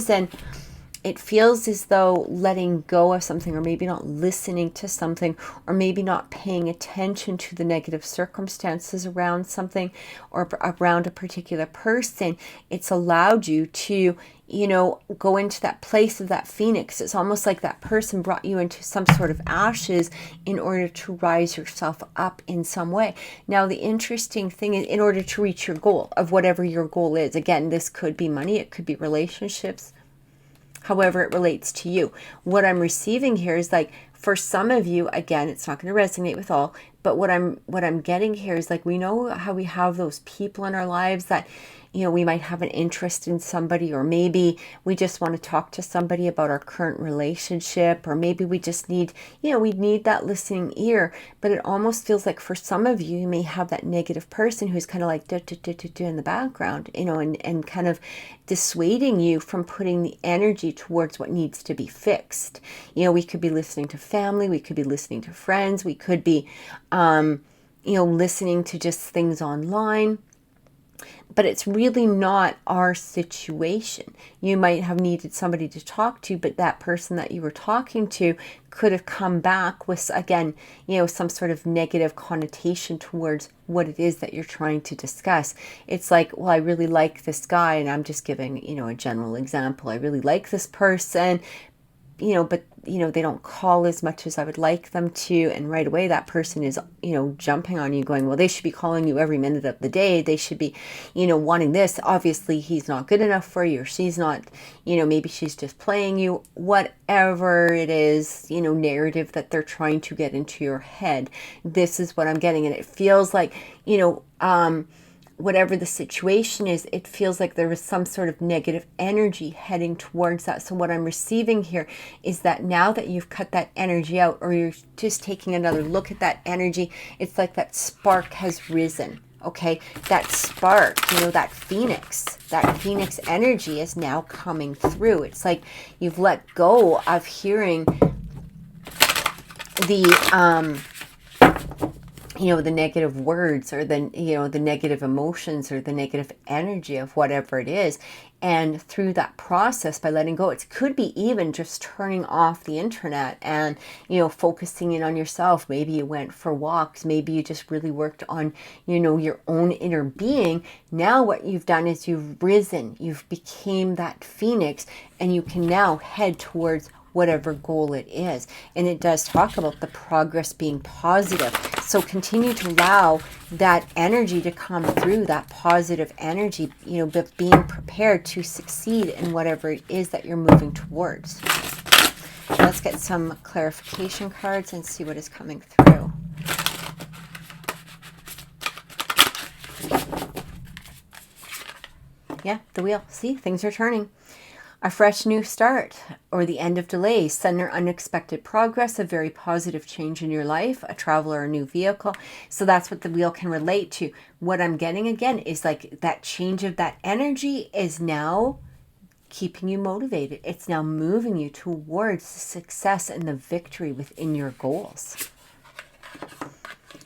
it feels as though letting go of something, or maybe not listening to something, or maybe not paying attention to the negative circumstances around something or around a particular person, it's allowed you to, you know, go into that place of that Phoenix. It's almost like that person brought you into some sort of ashes in order to rise yourself up in some way. Now, the interesting thing is, in order to reach your goal of whatever your goal is, again, this could be money, it could be relationships, however it relates to you. What I'm receiving here is like, for some of you, again, it's not going to resonate with all, but what I'm getting here is like, we know how we have those people in our lives that, you know, we might have an interest in somebody, or maybe we just want to talk to somebody about our current relationship, or maybe we just need, you know, we need that listening ear. But it almost feels like for some of you, you may have that negative person who's kind of like in the background, you know, and kind of dissuading you from putting the energy towards what needs to be fixed. You know, we could be listening to family, we could be listening to friends, we could be, you know, listening to just things online. But it's really not our situation. You might have needed somebody to talk to, but that person that you were talking to could have come back with, again, you know, some sort of negative connotation towards what it is that you're trying to discuss. It's like, well, I really like this guy, and I'm just giving, you know, a general example. I really like this person, you know, but, you know, they don't call as much as I would like them to. And right away, that person is, you know, jumping on you going, well, they should be calling you every minute of the day. They should be, you know, wanting this. Obviously, he's not good enough for you, or she's not, you know, maybe she's just playing you, whatever it is, you know, narrative that they're trying to get into your head. This is what I'm getting. And it feels like, you know, whatever the situation is, it feels like there was some sort of negative energy heading towards that. So what I'm receiving here is that now that you've cut that energy out, or you're just taking another look at that energy, it's like that spark has risen. Okay, that spark, you know, that phoenix energy is now coming through. It's like you've let go of hearing the you know, the negative words, or the, you know, the negative emotions, or the negative energy of whatever it is. And through that process, by letting go, it could be even just turning off the internet and, you know, focusing in on yourself. Maybe you went for walks. Maybe you just really worked on, you know, your own inner being. Now what you've done is you've risen. You've became that phoenix, and you can now head towards whatever goal it is. And it does talk about the progress being positive. So continue to allow that energy to come through, that positive energy, you know, but being prepared to succeed in whatever it is that you're moving towards. Let's get some clarification cards and see what is coming through. Yeah, the wheel. See, things are turning. A fresh new start, or the end of delays, sudden or unexpected progress, a very positive change in your life, a travel or a new vehicle. So that's what the wheel can relate to. What I'm getting again is like that change of that energy is now keeping you motivated. It's now moving you towards the success and the victory within your goals.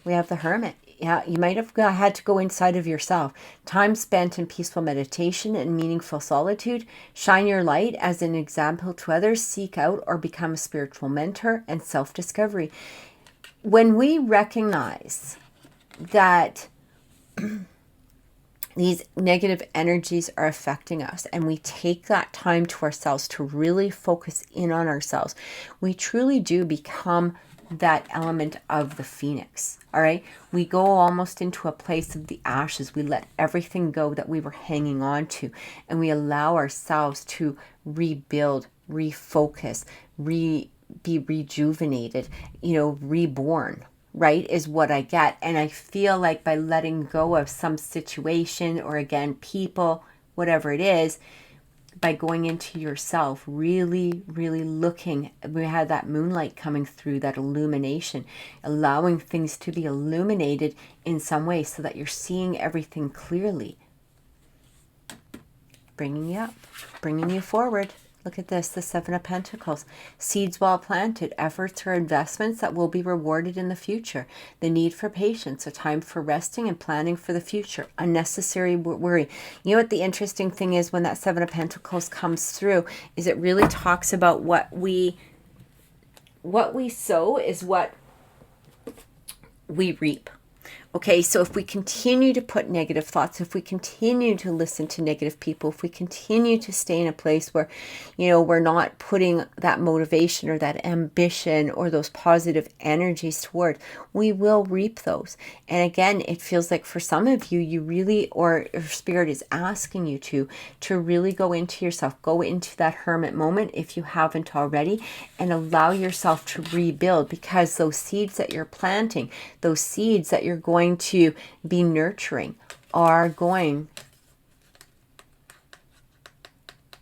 We have the Hermit. Yeah, you might have had to go inside of yourself. Time spent in peaceful meditation and meaningful solitude. Shine your light as an example to others. Seek out or become a spiritual mentor and self-discovery. When we recognize that these negative energies are affecting us and we take that time to ourselves to really focus in on ourselves, we truly do become that element of the phoenix. All right, we go almost into a place of the ashes. We let everything go that we were hanging on to, and we allow ourselves to rebuild, refocus, be rejuvenated, reborn, right, is what I get. And I feel like by letting go of some situation, or again, people, whatever it is, by going into yourself, really, really looking, we had that moonlight coming through, that illumination, allowing things to be illuminated in some way so that you're seeing everything clearly. Bringing you up, bringing you forward. Look at this, the Seven of Pentacles. Seeds well planted, efforts or investments that will be rewarded in the future. The need for patience, a time for resting and planning for the future. Unnecessary worry. You know what the interesting thing is when that Seven of Pentacles comes through is it really talks about what we sow is what we reap. Okay, so if we continue to put negative thoughts, if we continue to listen to negative people, if we continue to stay in a place where, we're not putting that motivation or that ambition or those positive energies toward, we will reap those. And again, it feels like for some of you, you really, or Spirit is asking you to really go into yourself, go into that hermit moment if you haven't already, and allow yourself to rebuild, because those seeds that you're planting, those seeds that you're going to be nurturing are going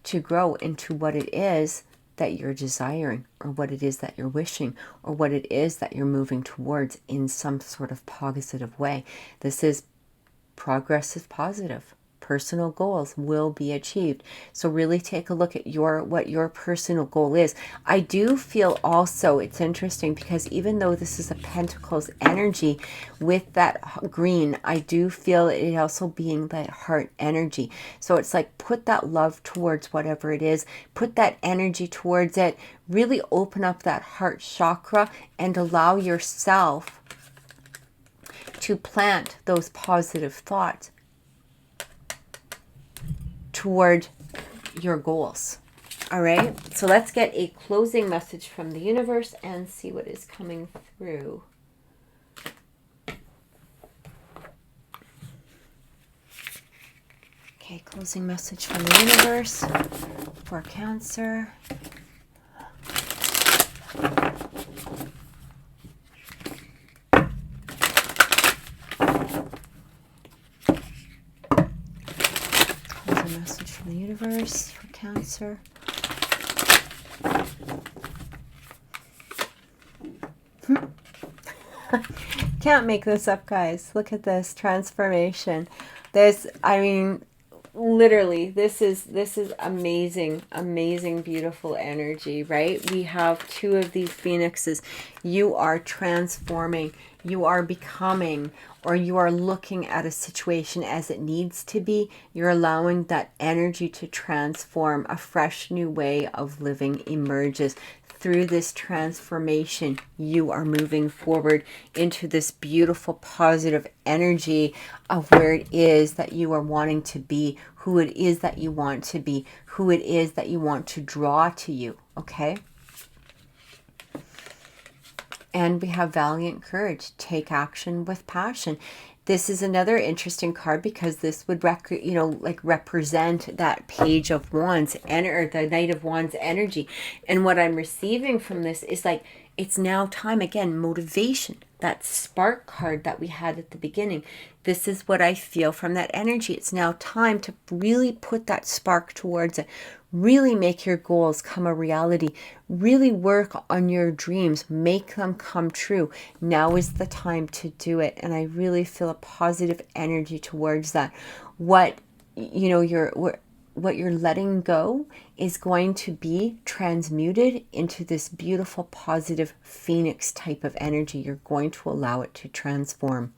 to grow into what it is that you're desiring, or what it is that you're wishing, or what it is that you're moving towards in some sort of positive way. This is progress is positive. Personal goals will be achieved. So really take a look at what your personal goal is. I do feel also, it's interesting because even though this is a Pentacles energy with that green, I do feel it also being that heart energy. So it's like put that love towards whatever it is, put that energy towards it, really open up that heart chakra and allow yourself to plant those positive thoughts toward your goals. All right, so let's get a closing message from the universe and see what is coming through. Okay, closing message from the universe for Cancer. Message from the universe for Cancer. Can't make this up, guys. Look at this transformation. Literally, this is amazing, amazing, beautiful energy, right? We have two of these phoenixes. You are transforming, you are becoming, or you are looking at a situation as it needs to be. You're allowing that energy to transform. A fresh new way of living emerges. Through this transformation, you are moving forward into this beautiful, positive energy of where it is that you are wanting to be, who it is that you want to be, who it is that you want to draw to you, okay? And we have valiant courage. Take action with passion. This is another interesting card because this would represent that Page of Wands or the Knight of Wands energy. And what I'm receiving from this is like, it's now time again, motivation, that spark card that we had at the beginning. This is what I feel from that energy. It's now time to really put that spark towards it. Really make your goals come a reality. Really work on your dreams. Make them come true. Now is the time to do it. And I really feel a positive energy towards that. What you're letting go is going to be transmuted into this beautiful, positive phoenix type of energy. You're going to allow it to transform.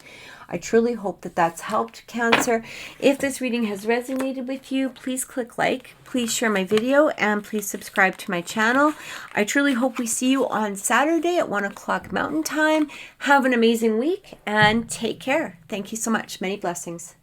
I truly hope that that's helped, Cancer. If this reading has resonated with you, please click like, please share my video, and please subscribe to my channel. I truly hope we see you on Saturday at 1 o'clock Mountain Time. Have an amazing week and take care. Thank you so much. Many blessings.